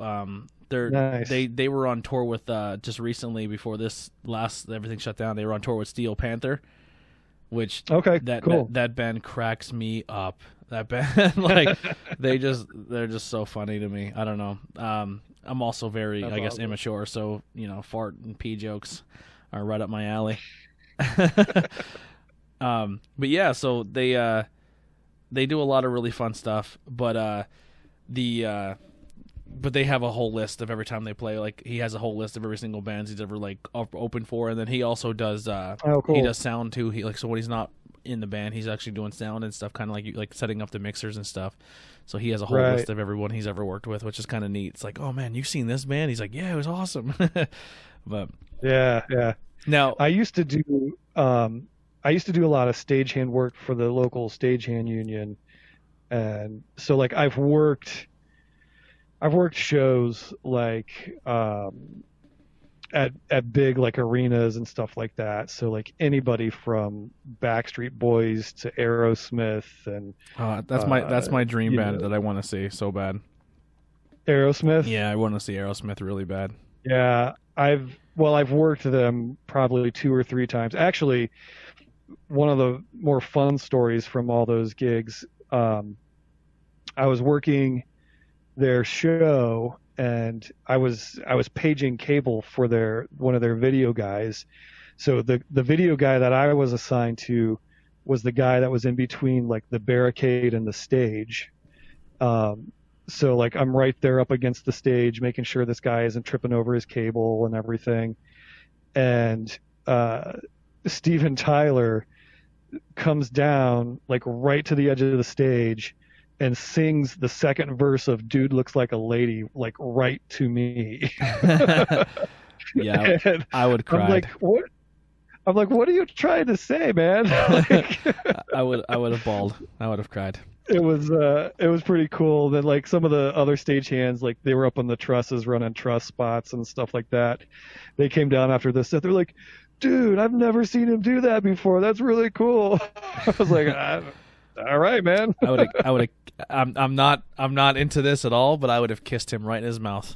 Nice. They were on tour with just recently before this everything shut down. They were on tour with Steel Panther, which that band cracks me up. That band, like they're just so funny to me. I don't know. I'm also very awesome. Immature, so fart and pee jokes are right up my alley. But yeah, so they do a lot of really fun stuff, but but they have a whole list of every time they play. Like he has a whole list of every single band he's ever like open for, and then he also does he does sound too. So when he's not in the band, he's actually doing sound and stuff, kind of like setting up the mixers and stuff. So he has a whole list of everyone he's ever worked with, which is kind of neat. It's like, oh man, you've seen this band? He's like, yeah, it was awesome. But yeah. Now I used to do a lot of stagehand work for the local stagehand union, and so like I've worked shows like at big like arenas and stuff like that. So like anybody from Backstreet Boys to Aerosmith and that's my dream band that I want to see so bad. Aerosmith? Yeah, I want to see Aerosmith really bad. Yeah, I've worked them probably 2 or 3 times. Actually, one of the more fun stories from all those gigs, I was working their show, and I was paging cable for one of their video guys. So the video guy that I was assigned to was the guy that was in between like the barricade and the stage. So like I'm right there up against the stage, making sure this guy isn't tripping over his cable and everything. And Steven Tyler comes down like right to the edge of the stage and sings the second verse of "Dude Looks Like a Lady" like right to me. Yeah, I would cry. I'm like, what? What are you trying to say, man? Like, I would have bawled. I would have cried. It was pretty cool. Then like some of the other stagehands, like they were up on the trusses running truss spots and stuff like that. They came down after this set. They're like, "Dude, I've never seen him do that before. That's really cool." I was like, all right, man. I'm not into this at all, but I would have kissed him right in his mouth.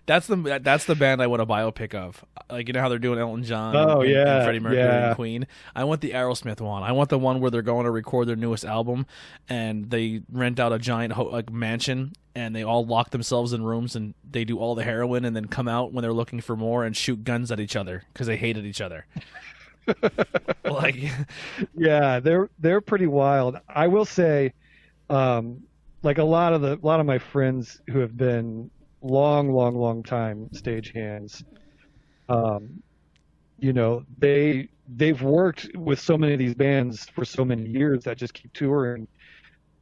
That's the band I want a biopic of. Like, how they're doing Elton John and Freddie Mercury and Queen. I want the Aerosmith one. I want the one where they're going to record their newest album and they rent out a giant mansion and they all lock themselves in rooms and they do all the heroin and then come out when they're looking for more and shoot guns at each other because they hated each other. Like, yeah, they're pretty wild. I will say, like a lot of my friends who have been long time stagehands, they've worked with so many of these bands for so many years that just keep touring,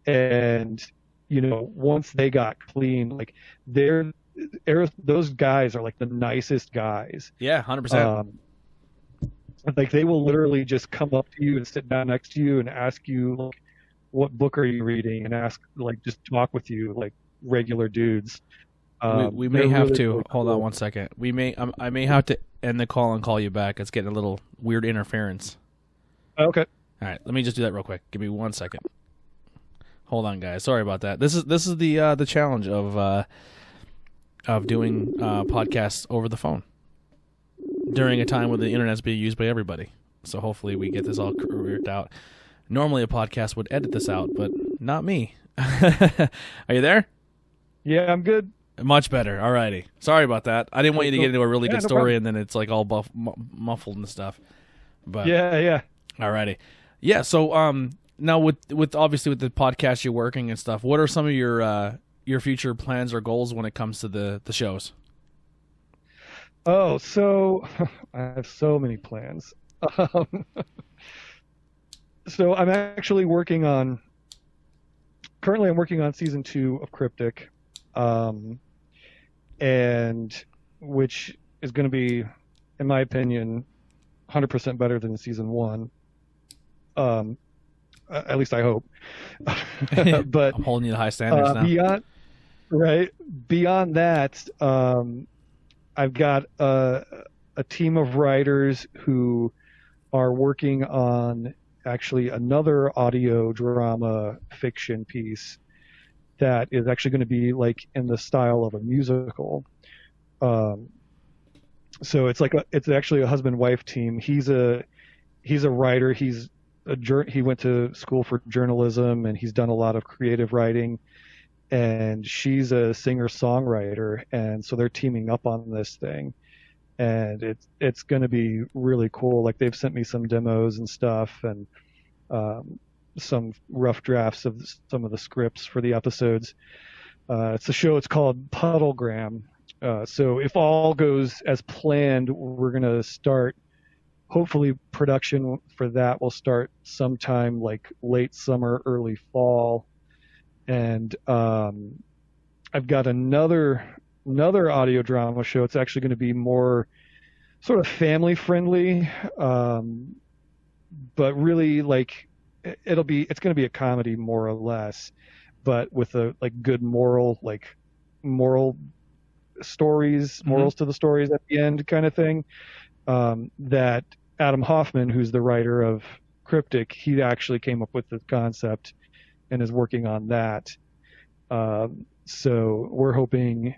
and once they got clean, like those guys are like the nicest guys. Yeah, 100%. Like they will literally just come up to you and sit down next to you and ask you like, what book are you reading, and just talk with you like regular dudes. We may have to hold on 1 second. I may have to end the call and call you back. It's getting a little weird interference. Okay. All right, let me just do that real quick. Give me 1 second. Hold on, guys. Sorry about that. This is the challenge of doing podcasts over the phone during a time when the internet's being used by everybody. So hopefully we get this all worked out. Normally a podcast would edit this out, but not me. Are you there? Yeah, I'm good. Much better. Alrighty. Sorry about that. I didn't want you to get into a really good story and then it's like all muffled and stuff. But yeah. Alrighty. Yeah. So now with obviously with the podcast you're working and stuff, what are some of your future plans or goals when it comes to the shows? Oh, so I have so many plans. So I'm actually currently I'm working on season 2 of Cryptic, and which is going to be, in my opinion, 100% better than season 1. At least I hope. But I'm holding you to high standards now. Beyond that, I've got a team of writers who are working on actually another audio drama fiction piece that is actually going to be like in the style of a musical. So it's actually a husband-wife team. He's a writer. He went to school for journalism and he's done a lot of creative writing. And she's a singer-songwriter, and so they're teaming up on this thing, and it's going to be really cool. Like they've sent me some demos and stuff, and some rough drafts of some of the scripts for the episodes. It's a show. It's called Puddlegram. So if all goes as planned, we're going to start. Hopefully, production for that will start sometime like late summer, early fall. And I've got another audio drama show. It's actually going to be more sort of family friendly, but really like it's going to be a comedy more or less, but with a like good moral stories, morals to the stories at the end kind of thing. That Adam Hoffman, who's the writer of Cryptic, he actually came up with the concept and is working on that. So we're hoping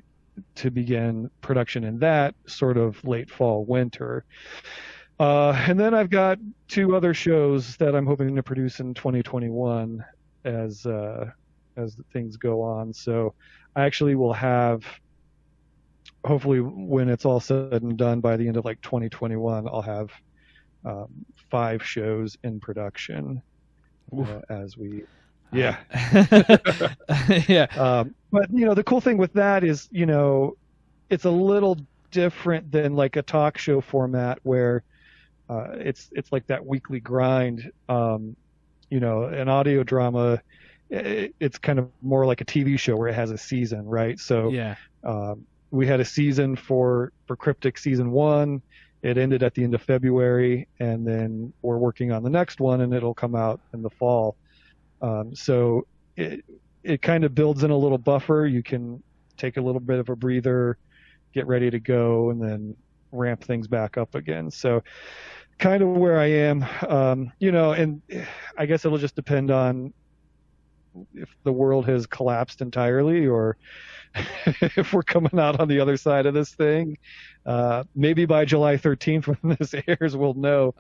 to begin production in that sort of late fall, winter. And then I've got 2 other shows that I'm hoping to produce in 2021 as things go on. So I actually will have, hopefully when it's all said and done by the end of like 2021, I'll have 5 shows in production as we. Yeah. Yeah. But the cool thing with that is, it's a little different than like a talk show format where it's like that weekly grind. An audio drama, it's kind of more like a TV show where it has a season, right? So yeah. We had a season for Cryptic season 1. It ended at the end of February, and then we're working on the next one, and it'll come out in the fall. So it kind of builds in a little buffer. You can take a little bit of a breather, get ready to go, and then ramp things back up again. So kind of where I am, and I guess it'll just depend on if the world has collapsed entirely or if we're coming out on the other side of this thing. Maybe by July 13th when this airs, we'll know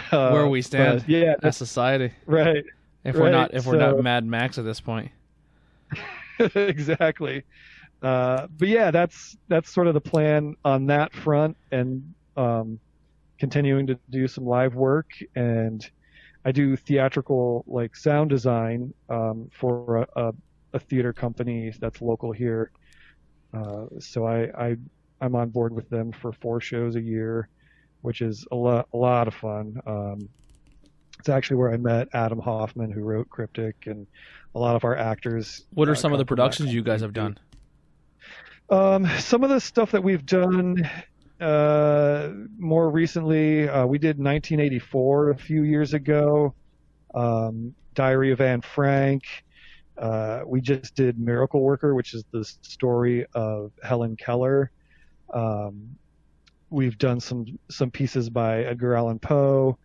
where we stand as society. Right. If we're not Mad Max at this point. Exactly. But yeah, that's sort of the plan on that front, and continuing to do some live work. And I do theatrical like sound design for a theater company that's local here. So I'm on board with them for 4 shows a year, which is a lot of fun. It's actually where I met Adam Hoffman, who wrote Cryptic, and a lot of our actors. What are some of the productions you guys have done? Some of the stuff that we've done more recently, we did 1984 a few years ago, Diary of Anne Frank. We just did Miracle Worker, which is the story of Helen Keller. We've done some pieces by Edgar Allan Poe.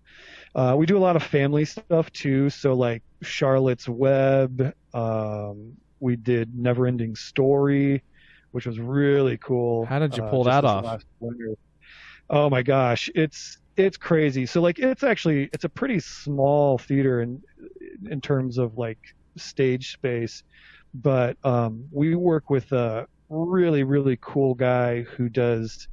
We do a lot of family stuff too. So like Charlotte's Web. We did Neverending Story, which was really cool. How did you pull that off? Last winter. Oh my gosh, it's crazy. So like it's a pretty small theater in terms of like stage space, but we work with a really cool guy who does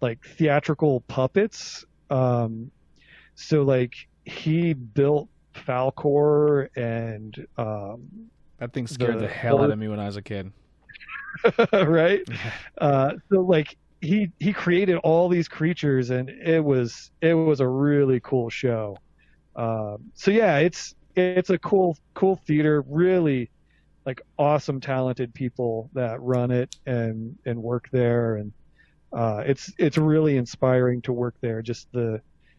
like theatrical puppets. So like he built Falcor and that thing scared the hell out of me when I was a kid. Right? So like he created all these creatures, and it was a really cool show. So yeah, it's a cool theater, really like awesome, talented people that run it and work there, and it's really inspiring to work there. Just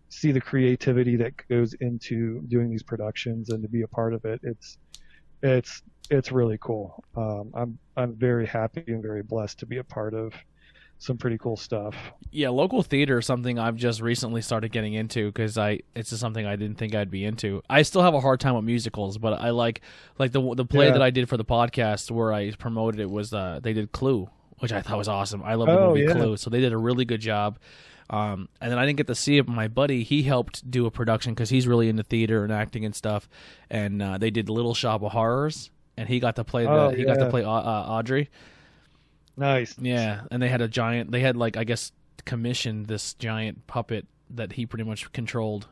see the creativity that goes into doing these productions and to be a part of it. It's really cool. I'm very happy and very blessed to be a part of some pretty cool stuff. Yeah, local theater is something I've just recently started getting into because it's just something I didn't think I'd be into. I still have a hard time with musicals, but I like the play that I did for the podcast where I promoted it was they did Clue, which I thought was awesome. I love the movie Clue, so they did a really good job. And then I didn't get to see it, but my buddy, he helped do a production because he's really into theater and acting and stuff, and they did Little Shop of Horrors, and he got to play Audrey. Nice. Yeah, and they had like, I guess, commissioned this giant puppet that he pretty much controlled,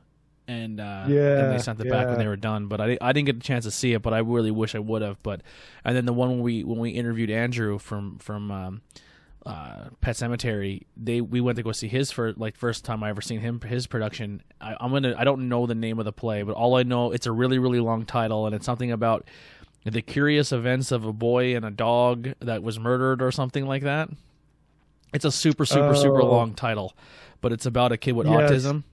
and they sent it back when they were done. But I didn't get a chance to see it, but I really wish I would have. And then the one when we interviewed Andrew from Pet Sematary, we went to go see his first time I ever seen his production. I don't know the name of the play, but all I know, it's a really long title, and it's something about the curious events of a boy and a dog that was murdered or something like that. It's a super long title, but it's about a kid with autism.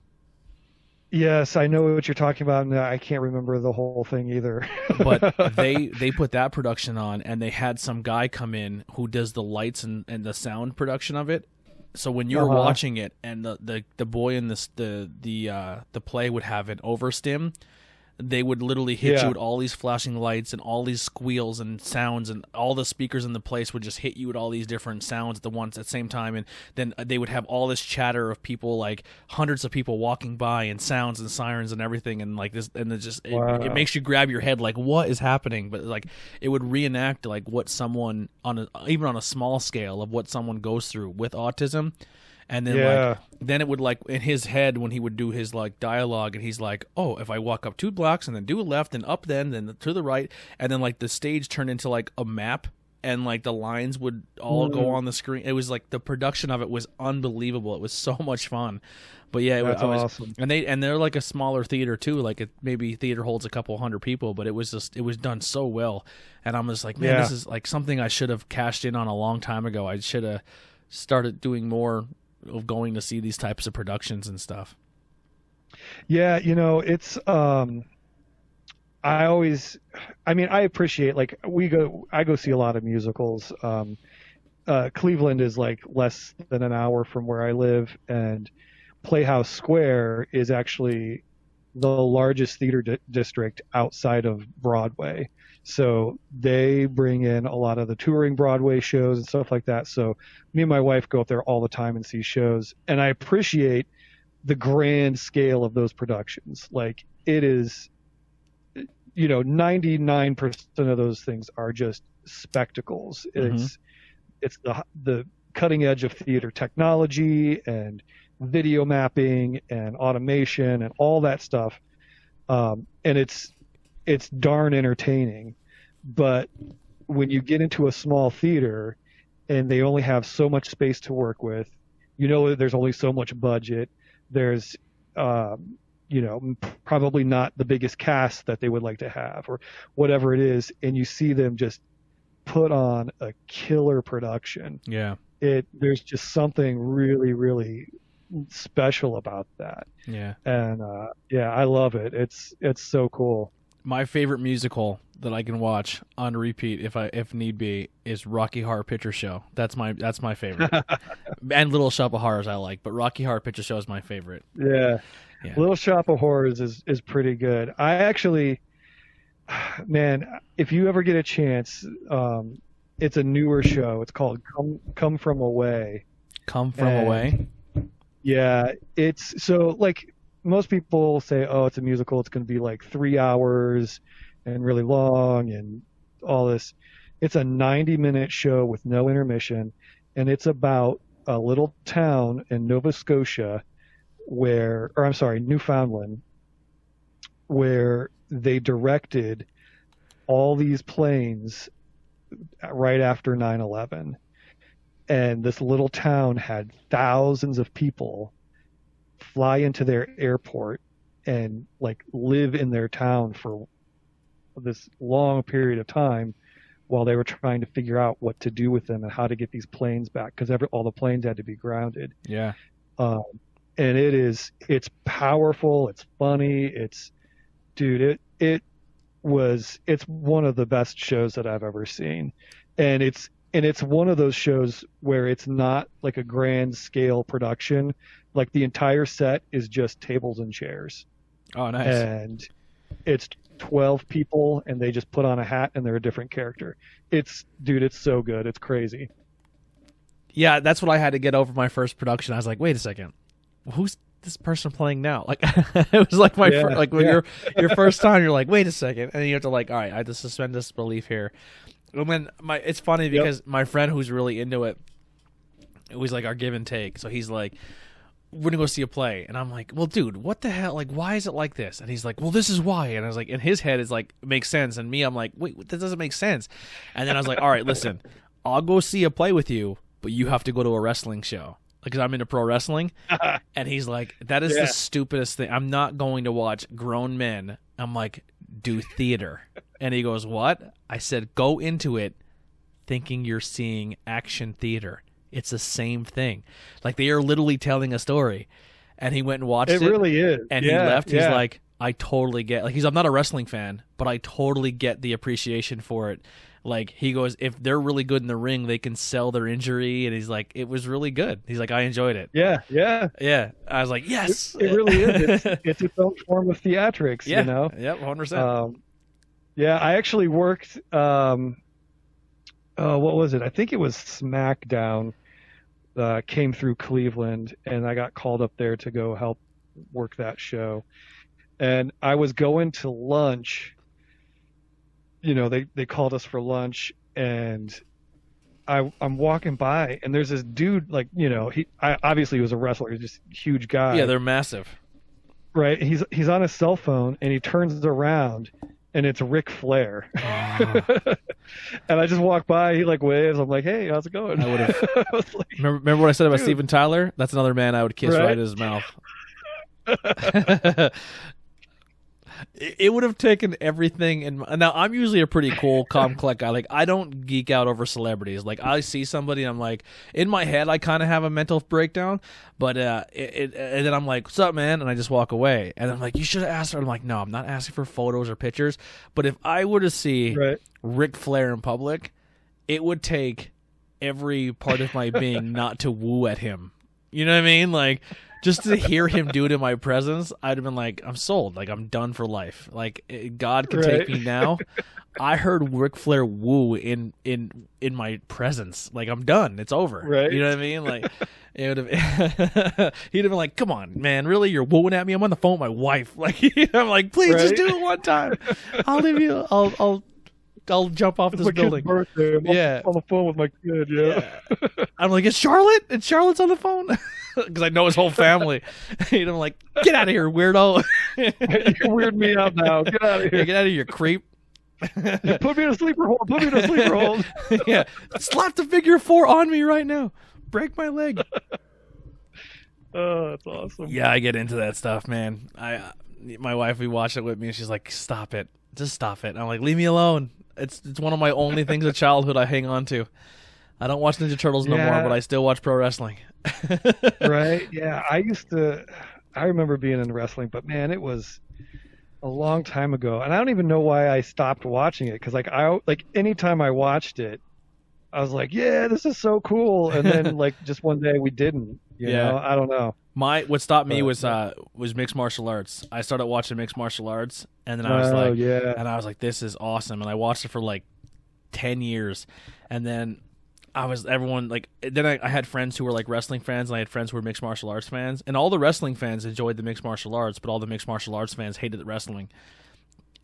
Yes, I know what you're talking about, and I can't remember the whole thing either. But they put that production on, and they had some guy come in who does the lights and the sound production of it. So when you're watching it, and the boy in the play would have an overstim, they would literally hit you with all these flashing lights and all these squeals and sounds, and all the speakers in the place would just hit you with all these different sounds at the same time. And then they would have all this chatter of people, like hundreds of people walking by, and sounds and sirens and everything, and like this, and it makes you grab your head, like, what is happening? But like it would reenact like what someone even on a small scale of what someone goes through with autism. And then then it would, like, in his head when he would do his like dialogue, and he's like, oh, if I walk up 2 blocks and then do a left and up then to the right, and then like the stage turned into like a map, and like the lines would all go on the screen. It was like the production of it was unbelievable. It was so much fun. But yeah, that's awesome. And they're like a smaller theater too. Like maybe theater holds a couple hundred people, but it was done so well. And I'm just like, man, this is like something I should have cashed in on a long time ago. I should have started doing more of going to see these types of productions and stuff. Yeah, it's I appreciate, like, I go see a lot of musicals. Cleveland is like less than an hour from where I live, and Playhouse Square is actually the largest theater district outside of Broadway. So they bring in a lot of the touring Broadway shows and stuff like that. So me and my wife go up there all the time and see shows, and I appreciate the grand scale of those productions. Like, it is, 99% of those things are just spectacles. It's the cutting edge of theater technology and video mapping and automation and all that stuff. And it's darn entertaining. But when you get into a small theater and they only have so much space to work with, there's only so much budget. There's, probably not the biggest cast that they would like to have, or whatever it is. And you see them just put on a killer production. Yeah. There's just something really, really special about that. Yeah. And I love it. It's so cool. My favorite musical that I can watch on repeat if need be is Rocky Horror Picture Show. That's my favorite. And Little Shop of Horrors I like, but Rocky Horror Picture Show is my favorite. Yeah. Little Shop of Horrors is pretty good. I actually, man, if you ever get a chance, it's a newer show. It's called Come From Away. Come From Away? Yeah. It's so like most people say, oh, it's a musical. It's going to be like 3 hours and really long and all this. It's a 90-minute show with no intermission. And it's about a little town in Nova Scotia Newfoundland, where they directed all these planes right after 9/11. And this little town had thousands of people fly into their airport and like live in their town for this long period of time while they were trying to figure out what to do with them and how to get these planes back, because all the planes had to be grounded. Yeah. And it's powerful, it's funny, it's one of the best shows that I've ever seen. And it's one of those shows where it's not like a grand scale production. Like the entire set is just tables and chairs. Oh, nice. And it's 12 people and they just put on a hat and they're a different character. It's so good. It's crazy. Yeah, that's what I had to get over my first production. I was like, wait a second. Who's this person playing now? Like, it was like when your first time, you're like, wait a second, and you have to like, all right, I have to suspend disbelief here. And when it's funny because my friend who's really into it, it was like our give and take. So he's like, we're gonna go see a play, and I'm like, well, dude, what the hell? Like, why is it like this? And he's like, well, this is why. And I was like, in his head, it's like it makes sense, and me, I'm like, wait, that doesn't make sense. And then I was like, all right, listen, I'll go see a play with you, but you have to go to a wrestling show. Because I'm into pro wrestling. And he's like, that is the stupidest thing. I'm not going to watch grown men, I'm like, do theater. And he goes, what? I said, go into it thinking you're seeing action theater. It's the same thing. Like, they are literally telling a story. And he went and watched it. It really is. And he left. He's like, I totally get, like, I'm not a wrestling fan, but I totally get the appreciation for it. Like, he goes, if they're really good in the ring, they can sell their injury. And he's like, it was really good. He's like, I enjoyed it. Yeah. I was like, yes. It really is. It's its own form of theatrics, you know? Yep, 100%. I actually worked, what was it? I think it was SmackDown came through Cleveland, and I got called up there to go help work that show. And I was going to lunch. You know, they called us for lunch, and I'm walking by, and there's this dude, like, you know, obviously he was a wrestler, he's just a huge guy. Yeah, they're massive. Right? He's on his cell phone, and he turns around, and it's Ric Flair. Oh. And I just walk by, he like waves, I'm like, hey, how's it going? I would have. Like, remember what I said about Steven Tyler? That's another man I would kiss right in his mouth. It would have taken everything. Now, I'm usually a pretty cool, calm, collect guy. Like, I don't geek out over celebrities. Like, I see somebody, and I'm like, in my head, I kind of have a mental breakdown. But and then I'm like, what's up, man? And I just walk away. And I'm like, you should have asked her. I'm like, no, I'm not asking for photos or pictures. But if I were to see Ric Flair in public, it would take every part of my being not to woo at him. You know what I mean? Like, just to hear him do it in my presence, I'd have been like, I'm sold. Like, I'm done for life. Like, God can take me now. I heard Ric Flair woo in my presence. Like, I'm done. It's over. Right. You know what I mean? Like, it would have. He'd have been like, "Come on, man. Really, you're wooing at me? I'm on the phone with my wife." Like, I'm like, "Please, just do it one time. I'll leave you. I'll jump off this building." Birthday. I'm on the phone with my kid. Yeah. I'm like, "Is Charlotte? And Charlotte's on the phone?" Because I know his whole family. And I'm like, "Get out of here, weirdo." You're weirding me out now. Get out of here. Yeah, get out of here, creep. You put me in a sleeper hold. Put me in a sleeper hold. Yeah. Slap the figure 4 on me right now. Break my leg. Oh, that's awesome. Yeah, I get into that stuff, man. My wife, we watched it with me, and she's like, "Stop it. Just stop it." And I'm like, "Leave me alone." It's one of my only things of childhood I hang on to. I don't watch Ninja Turtles no more, but I still watch pro wrestling. Right? Yeah, I remember being in wrestling, but man, it was a long time ago, and I don't even know why I stopped watching it because like anytime I watched it, I was like, yeah, this is so cool, and then like just one day we didn't. You know, I don't know. What stopped me But, was mixed martial arts. I started watching mixed martial arts, and then I was like, this is awesome, and I watched it for like 10 years, and then I had friends who were like wrestling fans, and I had friends who were mixed martial arts fans, and all the wrestling fans enjoyed the mixed martial arts, but all the mixed martial arts fans hated the wrestling.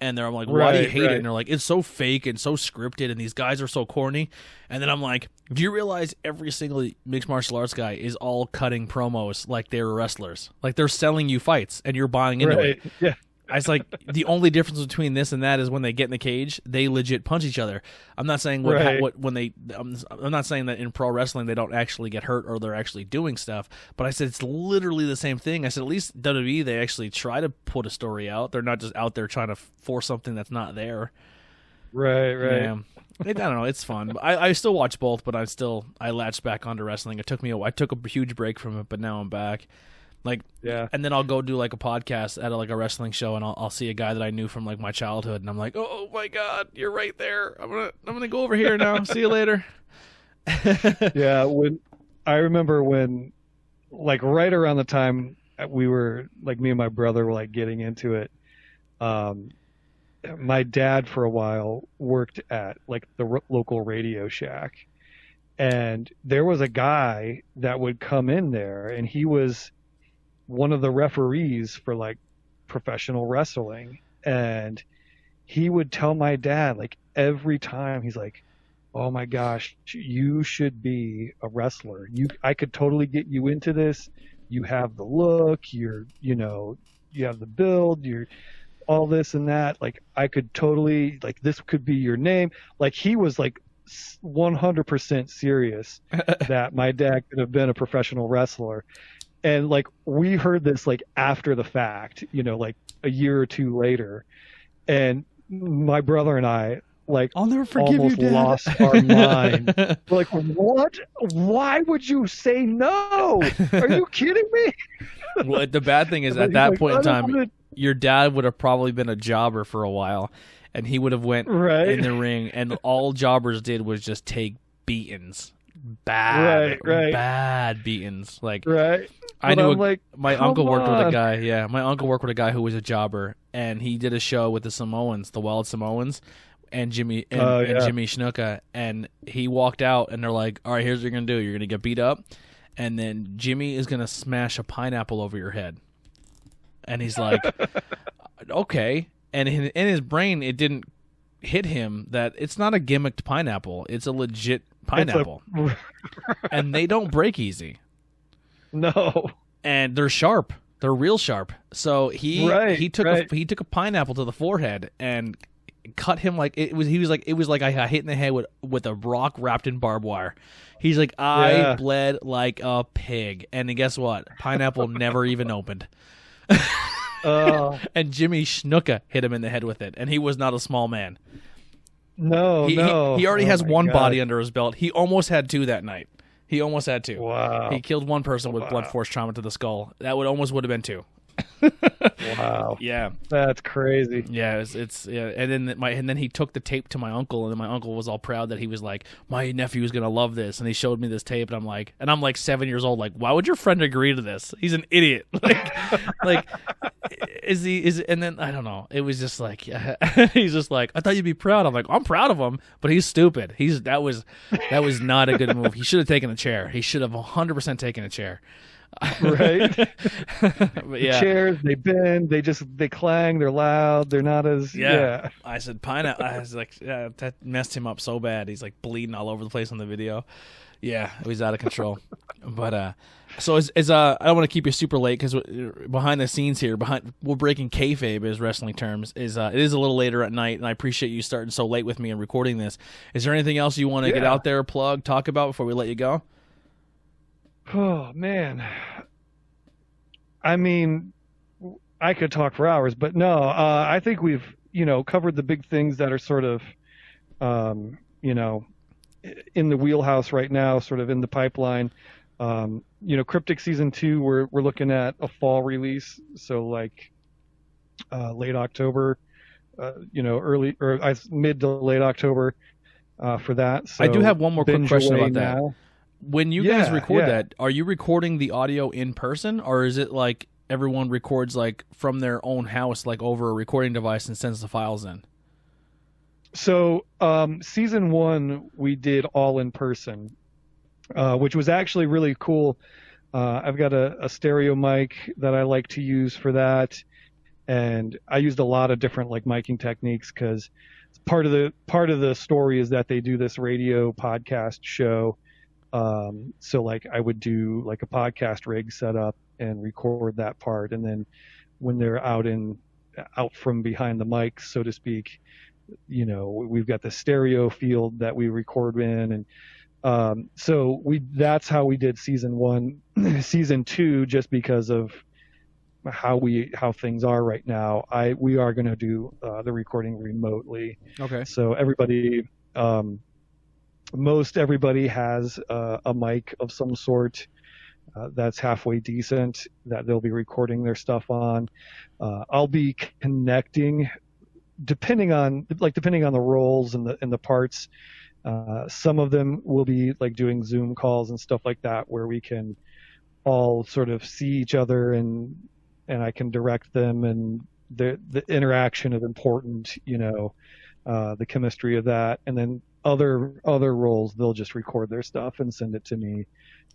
And I'm like, why do you hate it? And they're like, it's so fake and so scripted, and these guys are so corny. And then I'm like, do you realize every single mixed martial arts guy is all cutting promos like they're wrestlers? Like they're selling you fights, and you're buying into it. Yeah. I was like, the only difference between this and that is when they get in the cage, they legit punch each other. I'm not saying I'm not saying that in pro wrestling they don't actually get hurt or they're actually doing stuff, but I said it's literally the same thing. I said at least WWE, they actually try to put a story out. They're not just out there trying to force something that's not there. Right. Yeah. I don't know. It's fun. I still watch both, but I latched back onto wrestling. I took a huge break from it, but now I'm back. Like, yeah. And then I'll go do like a podcast at like a wrestling show, and I'll see a guy that I knew from like my childhood, and I'm like, oh my god, you're right there. I'm gonna go over here now. See you later. Yeah, I remember when, like right around the time we were like me and my brother were like getting into it. My dad for a while worked at like the local Radio Shack, and there was a guy that would come in there, and he was one of the referees for like professional wrestling, and he would tell my dad like every time, he's like, oh my gosh, you should be a wrestler. I could totally get you into this. You have the look, you have the build, you're all this and that. Like I could totally, like this could be your name. Like he was like 100% serious that my dad could have been a professional wrestler. And like we heard this like after the fact, like a year or two later, and my brother and I like I'll never forgive almost you, Dad. lost our mind. We're like, what? Why would you say no? Are you kidding me? Well, the bad thing is at that point in time, your dad would have probably been a jobber for a while, and he would have went in the ring, and all jobbers did was just take beatings. Bad beatings. Like I knew my uncle worked with a guy. Yeah, my uncle worked with a guy who was a jobber, and he did a show with the Samoans, the Wild Samoans, and Jimmy Snuka, and he walked out, and they're like, "All right, here's what you're gonna do. You're gonna get beat up, and then Jimmy is gonna smash a pineapple over your head." And he's like, "Okay." And in his brain, it didn't hit him that it's not a gimmicked pineapple; it's a legit pineapple, and they don't break easy. No, and they're sharp. They're real sharp. So he took a pineapple to the forehead and cut him like it was. He was like, it was like I got hit in the head with a rock wrapped in barbed wire. He's like, I bled like a pig. And guess what? Pineapple never even opened. And Jimmy Snuka hit him in the head with it, and he was not a small man. No. He already has one body under his belt. He almost had two that night. He almost had two. Wow. He killed one person with blunt force trauma to the skull. That would have been two. Wow. Yeah. That's crazy. Yeah, it's and then he took the tape to my uncle, and then my uncle was all proud that he was like, my nephew is gonna love this, and he showed me this tape, and I'm like 7 years old, like, why would your friend agree to this? He's an idiot. Like and then I don't know. It was just like he's just like, I thought you'd be proud. I'm like, I'm proud of him, but he's stupid. That was not a good move. He should have taken a chair. He should have 100% taken a chair. Right. But yeah. The chairs, they bend, they clang, they're loud, they're not as I said pineapple. I was like, that messed him up so bad. He's like bleeding all over the place on the video. Yeah, it was out of control. But so I don't want to keep you super late because behind the scenes here, we're breaking kayfabe as wrestling terms. It is a little later at night, and I appreciate you starting so late with me and recording this. Is there anything else you want to get out there, plug, talk about before we let you go? Oh man, I mean, I could talk for hours, but no, I think we've covered the big things that are sort of in the wheelhouse right now, sort of in the pipeline. Cryptic season 2, we're looking at a fall release, so like late October, mid to late October for that. So I do have one more quick binge question away about that. now. When you guys record Yeah. that, are you recording the audio in person, or is it like everyone records like from their own house, like over a recording device and sends the files in? So season 1 we did all in person, which was actually really cool. I've got a stereo mic that I like to use for that, and I used a lot of different like miking techniques because part of the story is that they do this radio podcast show. So like I would do like a podcast rig setup and record that part, and then when they're out from behind the mic, so to speak, we've got the stereo field that we record in, and so that's how we did season 1. Season 2, just because of how things are right now, we are going to do the recording remotely. Okay. So everybody, most everybody has a mic of some sort that's halfway decent that they'll be recording their stuff on. I'll be connecting, depending on the roles and the parts. Some of them will be like doing Zoom calls and stuff like that, where we can all sort of see each other and I can direct them, and the interaction is important, the chemistry of that. And then other roles, they'll just record their stuff and send it to me,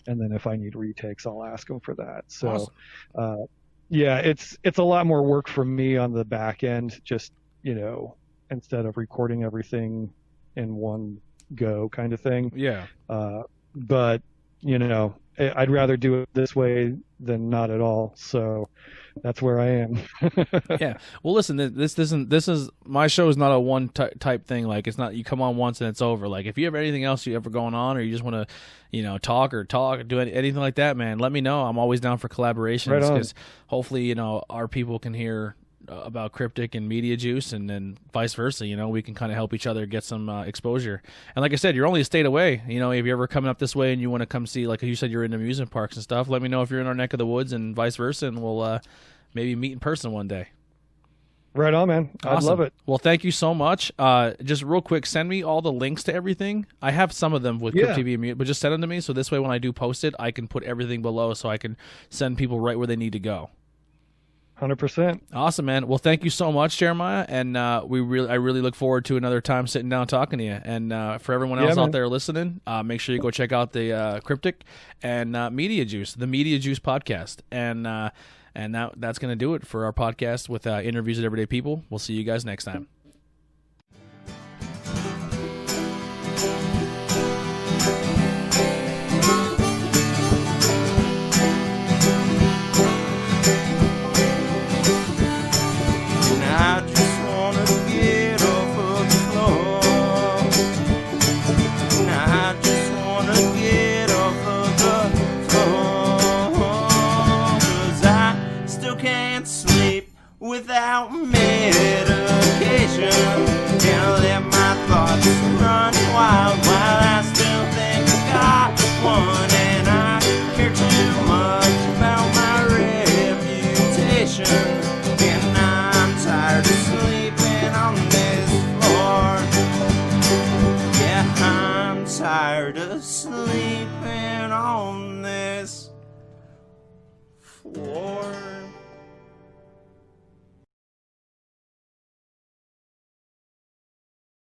and then if I need retakes, I'll ask them for that. So awesome. Yeah, it's a lot more work for me on the back end, just instead of recording everything in one go kind of thing. Yeah. But I'd rather do it this way than not at all. So that's where I am. Yeah. Well, listen, this is my show is not a one type thing. Like, it's not you come on once and it's over. Like, if you have anything else you ever going on, or you just want to, talk or do anything like that, man, let me know. I'm always down for collaborations, because hopefully, our people can hear about Cryptic and Media Juice, and then vice versa. We can kind of help each other get some exposure. And like I said, you're only a state away. If you're ever coming up this way and you want to come see, like you said, you're in amusement parks and stuff, let me know if you're in our neck of the woods, and vice versa, and we'll maybe meet in person one day. Right on, man. Awesome. I'd love it. Well, thank you so much. Just real quick, send me all the links to everything. I have some of them with Crypt TV and Mute, but just send them to me, so this way when I do post it, I can put everything below, so I can send people right where they need to go. 100%. Awesome, man. Well, thank you so much, Jeremiah, and I really look forward to another time sitting down talking to you. And for everyone else out there listening, make sure you go check out the Cryptic and Media Juice, the Media Juice podcast, and that's going to do it for our podcast with interviews with everyday people. We'll see you guys next time. Without medication, and I let my thoughts run wild while I still think I got one, and I care too much about my reputation, and I'm tired of sleeping on this floor. Yeah, I'm tired of sleeping on this floor.